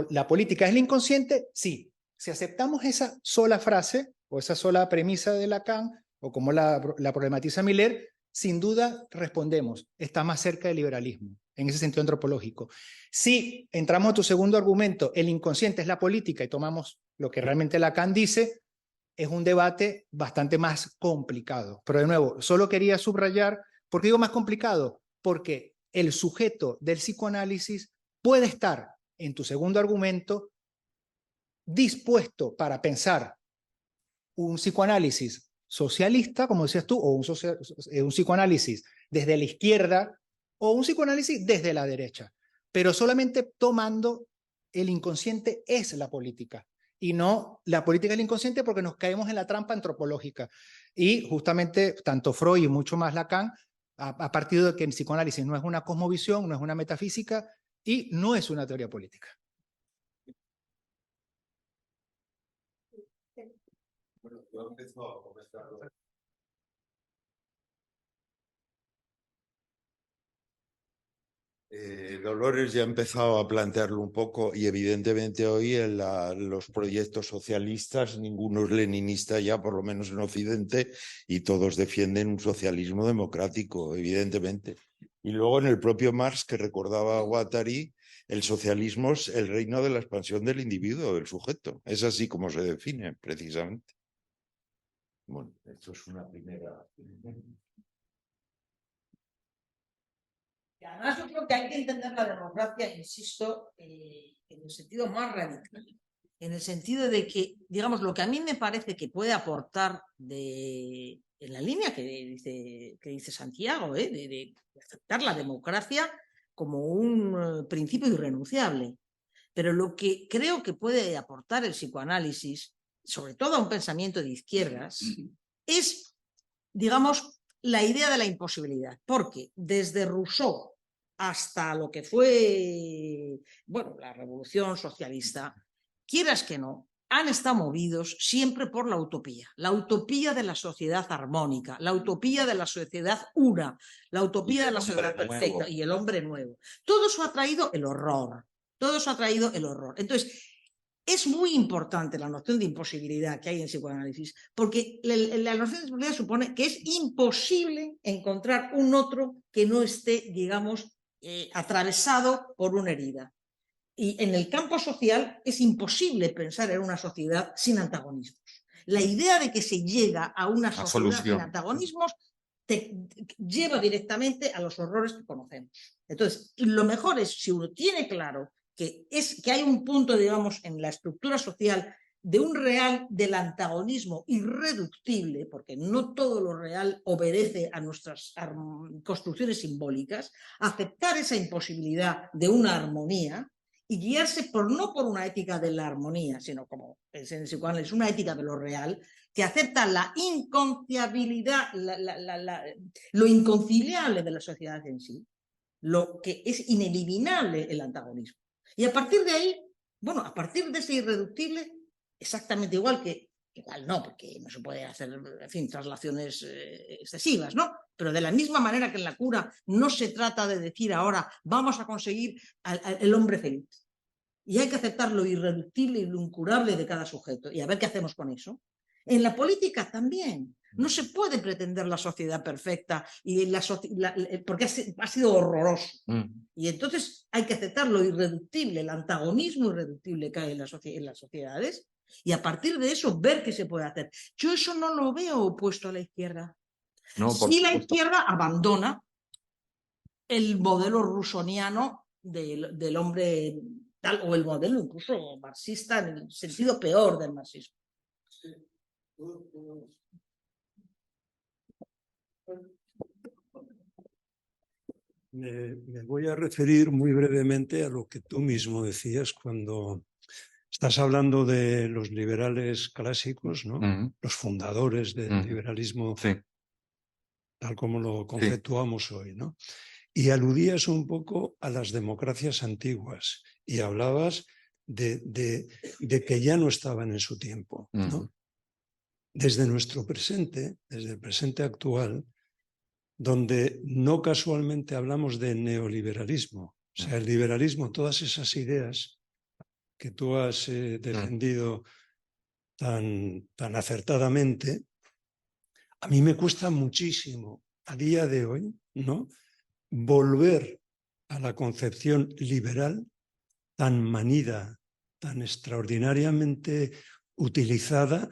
La política es el inconsciente, sí. Si aceptamos esa sola frase o esa sola premisa de Lacan o como la problematiza Miller, sin duda respondemos, está más cerca del liberalismo, en ese sentido antropológico. Si entramos a tu segundo argumento, el inconsciente es la política y tomamos lo que realmente Lacan dice, es un debate bastante más complicado. Pero de nuevo, solo quería subrayar, ¿por qué digo más complicado? Porque el sujeto del psicoanálisis puede estar, en tu segundo argumento, dispuesto para pensar un psicoanálisis socialista, como decías tú, o un psicoanálisis desde la izquierda, o un psicoanálisis desde la derecha, pero solamente tomando el inconsciente es la política. Y no la política del inconsciente porque nos caemos en la trampa antropológica. Y justamente tanto Freud y mucho más Lacan a partir de que el psicoanálisis no es una cosmovisión, no es una metafísica y no es una teoría política. Bueno, yo empiezo a comentar. Dolores ya ha empezado a plantearlo un poco y evidentemente hoy en los proyectos socialistas ninguno es leninista ya, por lo menos en Occidente, y todos defienden un socialismo democrático, evidentemente. Y luego en el propio Marx, que recordaba a Guattari, el socialismo es el reino de la expansión del individuo, del sujeto. Es así como se define, precisamente. Bueno, esto es una primera... Y además yo creo que hay que entender la democracia, insisto, en el sentido más radical, en el sentido de que, digamos, lo que a mí me parece que puede aportar en la línea que dice Santiago, de aceptar la democracia como un principio irrenunciable. Pero lo que creo que puede aportar el psicoanálisis, sobre todo a un pensamiento de izquierdas, es, digamos, la idea de la imposibilidad. Porque desde Rousseau hasta lo que fue, bueno, la revolución socialista, quieras que no, han estado movidos siempre por la utopía de la sociedad armónica, la utopía de la sociedad una, la utopía de la sociedad perfecta y el hombre nuevo. Todo eso ha traído el horror, todo eso ha traído el horror. Entonces, es muy importante la noción de imposibilidad que hay en psicoanálisis, porque la noción de imposibilidad supone que es imposible encontrar un otro que no esté, digamos, atravesado por una herida. Y en el campo social es imposible pensar en una sociedad sin antagonismos. La idea de que se llega a una sociedad sin antagonismos te lleva directamente a los horrores que conocemos. Entonces, lo mejor es, si uno tiene claro que hay un punto, digamos, en la estructura social de un real del antagonismo irreductible, porque no todo lo real obedece a nuestras construcciones simbólicas, aceptar esa imposibilidad de una armonía y guiarse no por una ética de la armonía, sino como es en el psicoanálisis, una ética de lo real, que acepta la inconciliabilidad, lo inconciliable de la sociedad en sí, lo que es ineliminable el antagonismo. Y a partir de ahí, bueno, a partir de ese irreductible, exactamente igual no, porque no se puede hacer, en fin, traslaciones excesivas, ¿no? Pero de la misma manera que en la cura no se trata de decir ahora vamos a conseguir el hombre feliz. Y hay que aceptar lo irreductible y lo incurable de cada sujeto y a ver qué hacemos con eso. En la política también. No se puede pretender la sociedad perfecta porque ha sido horroroso. Y entonces hay que aceptar lo irreductible, el antagonismo irreductible que hay en las sociedades y a partir de eso ver qué se puede hacer. Yo eso no lo veo opuesto a la izquierda. No, si la izquierda abandona el modelo rusoniano del hombre tal, o el modelo incluso marxista en el sentido peor del marxismo. Me voy a referir muy brevemente a lo que tú mismo decías cuando estás hablando de los liberales clásicos, ¿no? Los fundadores del liberalismo, tal como lo conceptuamos hoy, ¿no? Y aludías un poco a las democracias antiguas y hablabas de que ya no estaban en su tiempo, ¿no? Desde nuestro presente, desde el presente actual, donde no casualmente hablamos de neoliberalismo, o sea, el liberalismo, todas esas ideas que tú has defendido tan acertadamente, a mí me cuesta muchísimo a día de hoy, ¿no?, volver a la concepción liberal tan manida, tan extraordinariamente utilizada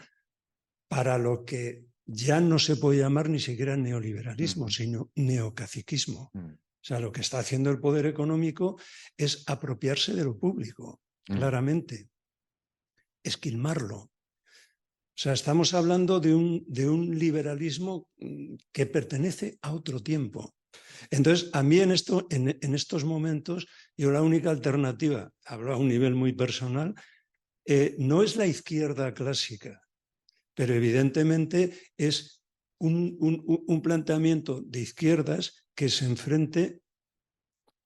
para lo que ya no se puede llamar ni siquiera neoliberalismo, sino neocaciquismo. O sea, lo que está haciendo el poder económico es apropiarse de lo público, claramente, esquilmarlo. O sea, estamos hablando de un liberalismo que pertenece a otro tiempo. Entonces, a mí en estos momentos, yo la única alternativa, hablo a un nivel muy personal, no es la izquierda clásica, pero evidentemente es un planteamiento de izquierdas que se enfrente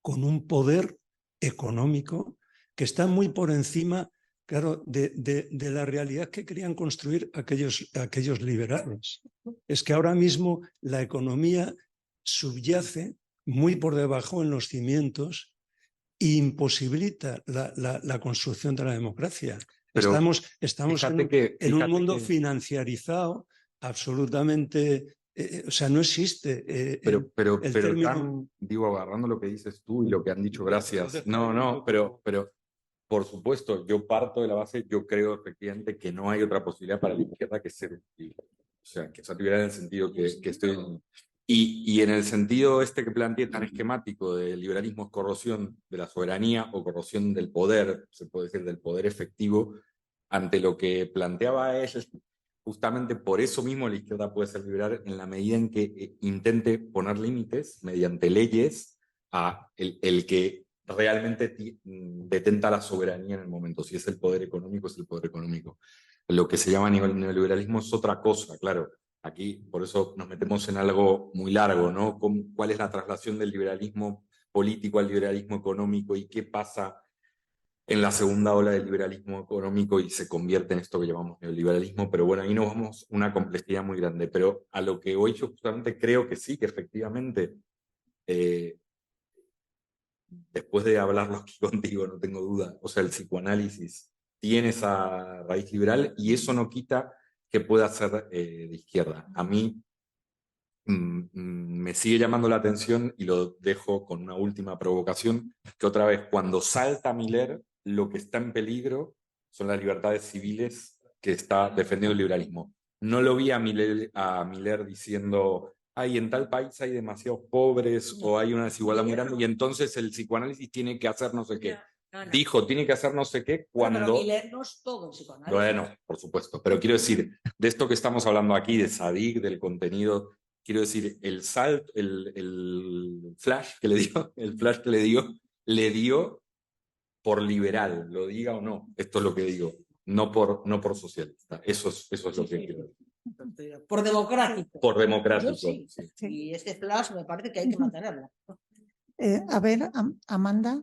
con un poder económico que está muy por encima, claro, de la realidad que querían construir aquellos liberales. Es que ahora mismo la economía subyace muy por debajo en los cimientos e imposibilita la construcción de la democracia. Pero estamos en un mundo financiarizado absolutamente... o sea, no existe pero término... digo, agarrando lo que dices tú y lo que han dicho, gracias. Pero por supuesto, yo parto de la base, yo creo efectivamente que no hay otra posibilidad para la izquierda que ser liberal. O sea, que sea liberal en el sentido que estoy... Y en el sentido que planteé tan esquemático de liberalismo es corrosión de la soberanía o corrosión del poder, se puede decir del poder efectivo, ante lo que planteaba es justamente por eso mismo la izquierda puede ser liberal en la medida en que intente poner límites mediante leyes a el que realmente detenta la soberanía en el momento. Si es el poder económico, es el poder económico. Lo que se llama neoliberalismo es otra cosa, claro. Aquí, por eso nos metemos en algo muy largo, ¿no? ¿Cuál es la traslación del liberalismo político al liberalismo económico y qué pasa en la segunda ola del liberalismo económico y se convierte en esto que llamamos neoliberalismo? Pero bueno, ahí nos vamos a una complejidad muy grande. Pero a lo que hoy yo justamente creo que sí, que efectivamente, después de hablarlo aquí contigo, no tengo duda, o sea, el psicoanálisis tiene esa raíz liberal y eso no quita que pueda ser de izquierda. A mí me sigue llamando la atención y lo dejo con una última provocación, que otra vez, cuando salta Miller, lo que está en peligro son las libertades civiles que está defendiendo el liberalismo. No lo vi a Miller diciendo, ay, en tal país hay demasiados pobres o hay una desigualdad muy grande y entonces el psicoanálisis tiene que hacer no sé qué. No. Dijo, tiene que hacer no sé qué cuando... Pero Miller no es todo el psicoanálisis. Bueno, por supuesto. Pero quiero decir, de esto que estamos hablando aquí, de Zadig, del contenido, quiero decir, el flash que le dio por liberal, lo diga o no. Esto es lo que digo, no por socialista. Eso es lo que quiero decir. Por democrático. Por democrático. Sí. Y este flash me parece que hay que mantenerlo. A ver, Amanda,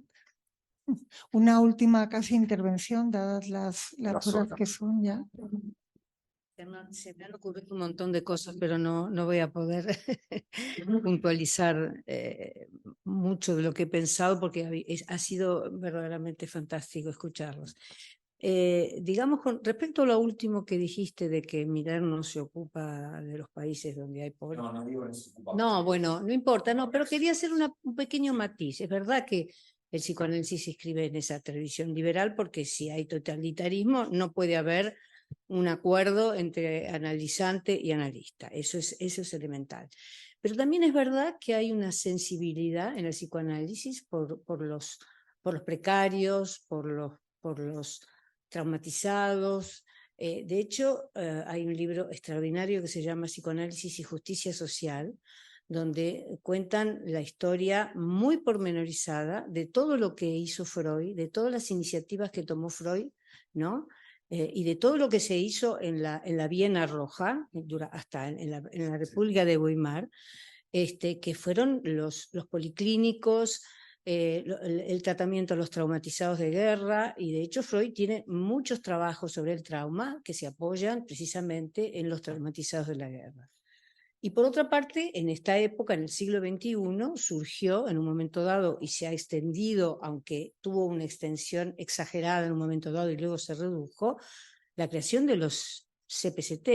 una última casi intervención, dadas las horas que son ya. Se me han ocurrido un montón de cosas, pero no voy a poder puntualizar mucho de lo que he pensado porque ha sido verdaderamente fantástico escucharlos. Digamos, con respecto a lo último que dijiste de que Miller no se ocupa de los países donde hay pobreza. No digo eso. No, bueno, no importa, pero quería hacer un pequeño matiz. Es verdad que el psicoanálisis se escribe en esa tradición liberal porque si hay totalitarismo no puede haber un acuerdo entre analizante y analista. Eso es elemental. Pero también es verdad que hay una sensibilidad en el psicoanálisis por los precarios, por los traumatizados. De hecho, hay un libro extraordinario que se llama Psicoanálisis y Justicia Social, donde cuentan la historia muy pormenorizada de todo lo que hizo Freud, de todas las iniciativas que tomó Freud, ¿no? Y de todo lo que se hizo en la Viena Roja, hasta en la República de Weimar, que fueron los policlínicos, el tratamiento a los traumatizados de guerra, y de hecho Freud tiene muchos trabajos sobre el trauma que se apoyan precisamente en los traumatizados de la guerra. Y por otra parte, en esta época, en el siglo XXI, surgió en un momento dado y se ha extendido, aunque tuvo una extensión exagerada en un momento dado y luego se redujo, la creación de los CPCT,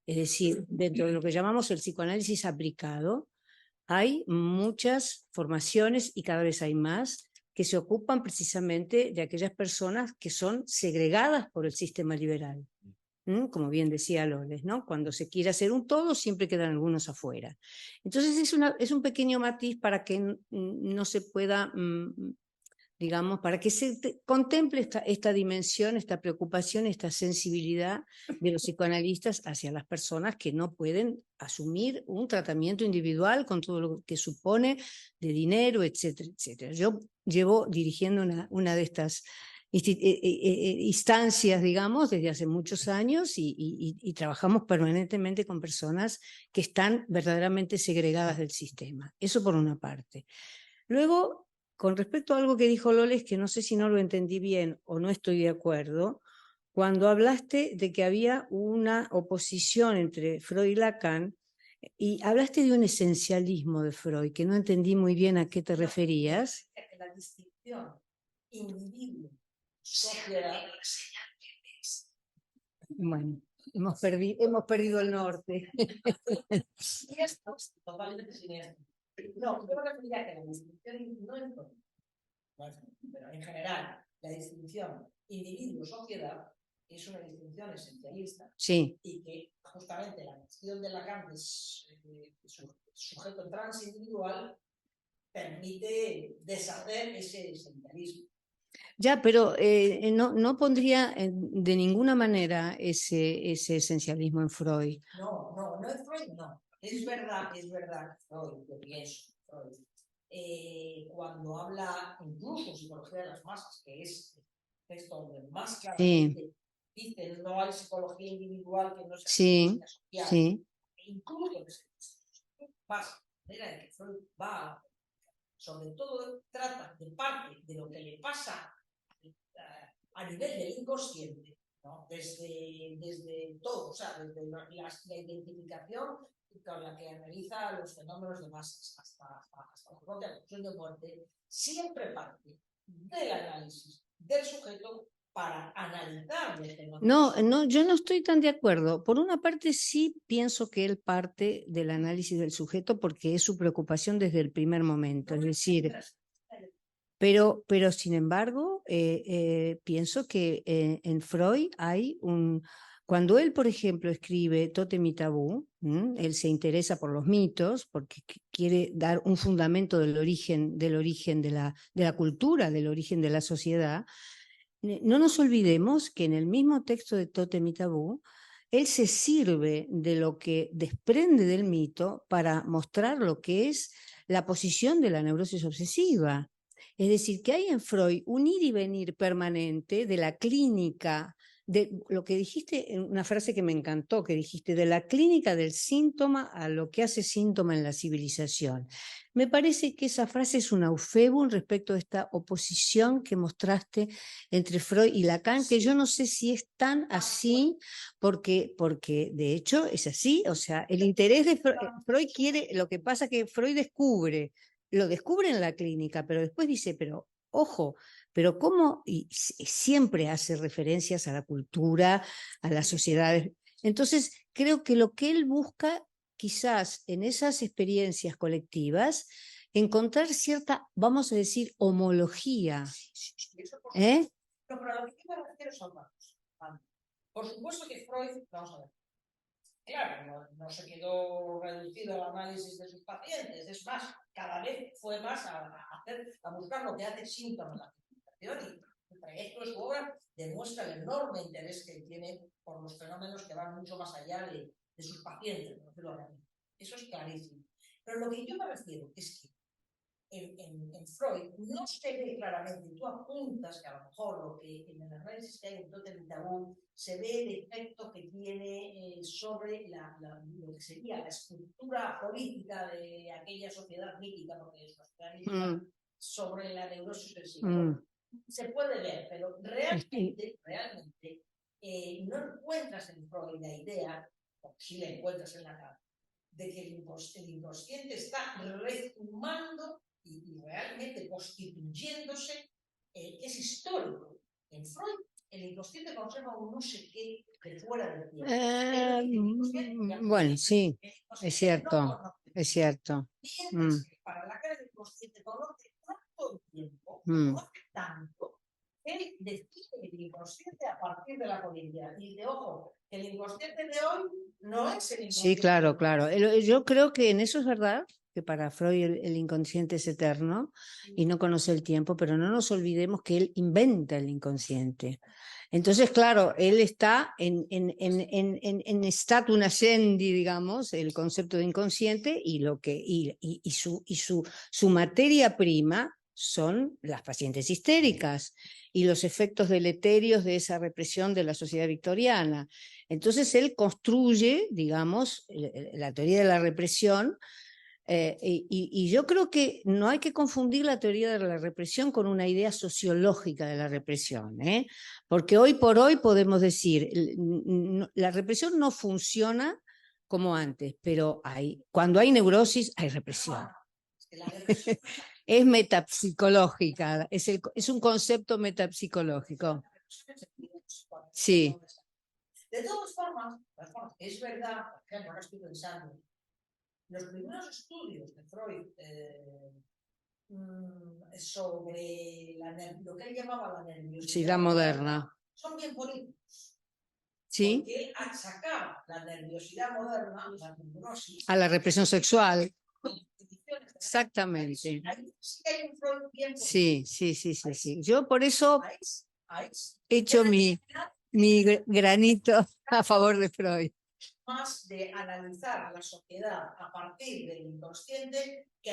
es decir, dentro de lo que llamamos el psicoanálisis aplicado, hay muchas formaciones y cada vez hay más que se ocupan precisamente de aquellas personas que son segregadas por el sistema liberal. Como bien decía Loles, ¿no? Cuando se quiere hacer un todo, siempre quedan algunos afuera. Entonces es un pequeño matiz para que no se pueda, digamos, para que se contemple esta dimensión, esta preocupación, esta sensibilidad de los psicoanalistas hacia las personas que no pueden asumir un tratamiento individual con todo lo que supone de dinero, etcétera, etcétera. Yo llevo dirigiendo una de estas instancias, digamos, desde hace muchos años y trabajamos permanentemente con personas que están verdaderamente segregadas del sistema. Eso por una parte. Luego, con respecto a algo que dijo Loles, que no sé si no lo entendí bien o no estoy de acuerdo, cuando hablaste de que había una oposición entre Freud y Lacan, y hablaste de un esencialismo de Freud, que no entendí muy bien a qué te referías. La distinción individuo, sociedad. Bueno, hemos perdido el norte. Y esto es totalmente sin esto. No, yo me refería a que la distinción no en todo, pero en general, la distinción individuo-sociedad es una distinción esencialista. Sí. Y que justamente la cuestión de Lacan es sujeto transindividual permite deshacer ese esencialismo. Ya, pero no pondría de ninguna manera ese esencialismo en Freud. No en Freud no. Es verdad, Freud, yo pienso, Freud. Cuando habla incluso psicología de las masas, que es texto donde más claramente dice no hay psicología individual que no sea psicología social. Sí. Incluso más manera en que Freud va, sobre todo trata de parte de lo que le pasa a nivel del inconsciente, ¿no? desde todo, o sea, desde la identificación con la que analiza los fenómenos de masas hasta la propia cuestión de muerte, siempre parte del análisis del sujeto para analizar el fenómeno. No, yo no estoy tan de acuerdo. Por una parte sí pienso que él parte del análisis del sujeto porque es su preocupación desde el primer momento, es decir, pero sin embargo pienso que en Freud hay cuando él, por ejemplo, escribe Tótem y Tabú, él se interesa por los mitos porque quiere dar un fundamento del origen de la cultura, del origen de la sociedad. No nos olvidemos que en el mismo texto de Tótem y Tabú, él se sirve de lo que desprende del mito para mostrar lo que es la posición de la neurosis obsesiva. Es decir, que hay en Freud un ir y venir permanente de la clínica, de lo que dijiste, en una frase que me encantó, que dijiste, de la clínica del síntoma a lo que hace síntoma en la civilización. Me parece que esa frase es un eufebum respecto a esta oposición que mostraste entre Freud y Lacan, que yo no sé si es tan así, porque de hecho es así, o sea, el interés de Freud quiere, lo que pasa que Freud lo descubre en la clínica, pero después dice, pero ojo, pero cómo, y siempre hace referencias a la cultura, a las sociedades. Entonces, creo que lo que él busca, quizás en esas experiencias colectivas, encontrar cierta, vamos a decir, homología. No, pero a lo que me refiero son datos. Por supuesto que Freud, vamos a ver, claro, no se quedó reducido al análisis de sus pacientes, es más, cada vez fue más a buscar lo que hace síntoma en la comunicación y el trayecto de su obra demuestra el enorme interés que tiene por los fenómenos que van mucho más allá de sus pacientes, por decirlo así. Eso es clarísimo. Pero lo que yo me refiero es que en Freud no se ve claramente, tú apuntas que a lo mejor lo que en el análisis que hay en Tótem y Tabú se ve el efecto que tiene sobre lo que sería la estructura política de aquella sociedad mítica, porque es una sociedad mítica, sobre la neurosis obsesiva. Se puede ver, pero realmente no encuentras en Freud la idea, o sí la encuentras en Lacan, de que el inconsciente está rezumando y realmente constituyéndose, es histórico. En Freud, el inconsciente conserva un no sé qué de fuera del tiempo. Bueno, sí, es cierto, es cierto. Mientras que para Lacan el inconsciente conoce tanto el tiempo, conoce tanto, él define el inconsciente a partir de la cotidianidad. Y de ojo, el inconsciente de hoy no es el inconsciente. Sí, claro. Yo creo que en eso es verdad, que para Freud el inconsciente es eterno y no conoce el tiempo, pero no nos olvidemos que él inventa el inconsciente. Entonces, claro, él está en statu nascendi, digamos, el concepto de inconsciente y su materia prima son las pacientes histéricas y los efectos deleterios de esa represión de la sociedad victoriana. Entonces él construye, digamos, la teoría de la represión, y yo creo que no hay que confundir la teoría de la represión con una idea sociológica de la represión, porque hoy por hoy podemos decir, la represión no funciona como antes, pero cuando hay neurosis hay represión. Es metapsicológica, es un concepto metapsicológico. Sí. De todas formas, es verdad, por ejemplo, ahora estoy pensando, los primeros estudios de Freud sobre lo que él llamaba la nerviosidad moderna son bien políticos. ¿Sí? Porque él achacaba la nerviosidad moderna, la neurosis, a la represión sexual. Exactamente. Sí. Yo por eso he hecho mi granito a favor de Freud. Más de analizar a la sociedad a partir del inconsciente que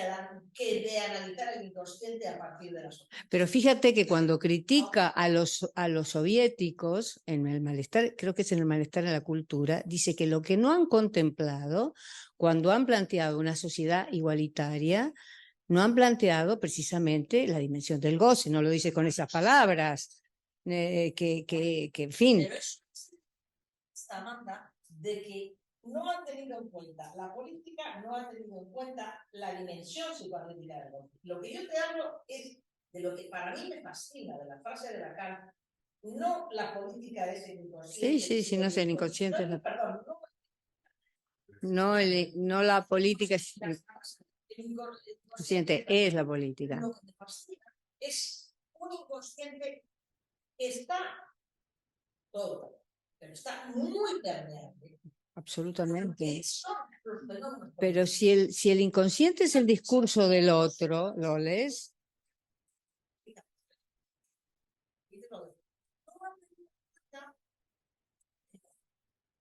de analizar el inconsciente a partir de la sociedad. Pero fíjate que cuando critica a los soviéticos, en el malestar, creo que es en el malestar en la cultura, dice que lo que no han contemplado cuando han planteado una sociedad igualitaria, no han planteado precisamente la dimensión del goce, no lo dice con esas palabras, que en fin. Pero eso esta Amanda, de que no han tenido en cuenta la política, no han tenido en cuenta la dimensión psicoanalítica del goce. Lo que yo te hablo es de lo que para mí me fascina, de la frase de Lacan, no la política es el inconsciente. Sí, no es el inconsciente. Perdón, no la política es el inconsciente, es la política. Lo que me fascina es un inconsciente que está todo, pero está muy permeable. Absolutamente. Pero si el inconsciente es el discurso del otro, ¿lo lees?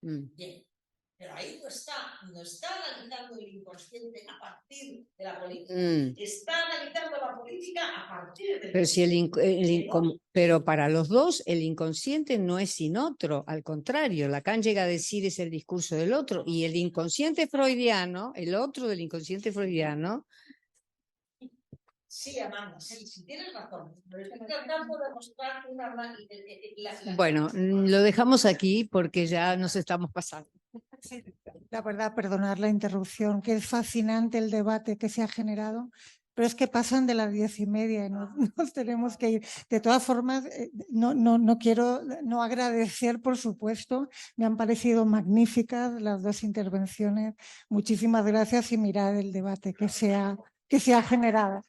Bien, pero ahí no está analizando el inconsciente a partir de la política, está analizando la política a partir de pero para los dos el inconsciente no es sin otro, al contrario, Lacan llega a decir es el discurso del otro, y el inconsciente freudiano, el otro del inconsciente freudiano. Sí, Amanda, sí, tienes razón. Pero estoy tratando de mostrar una... Bueno, lo dejamos aquí porque ya nos estamos pasando. Sí, la verdad, perdonar la interrupción, que es fascinante el debate que se ha generado, pero es que pasan de las 10:30 y nos tenemos que ir. De todas formas, no quiero no agradecer, por supuesto, me han parecido magníficas las dos intervenciones. Muchísimas gracias y mirad el debate que se ha generado.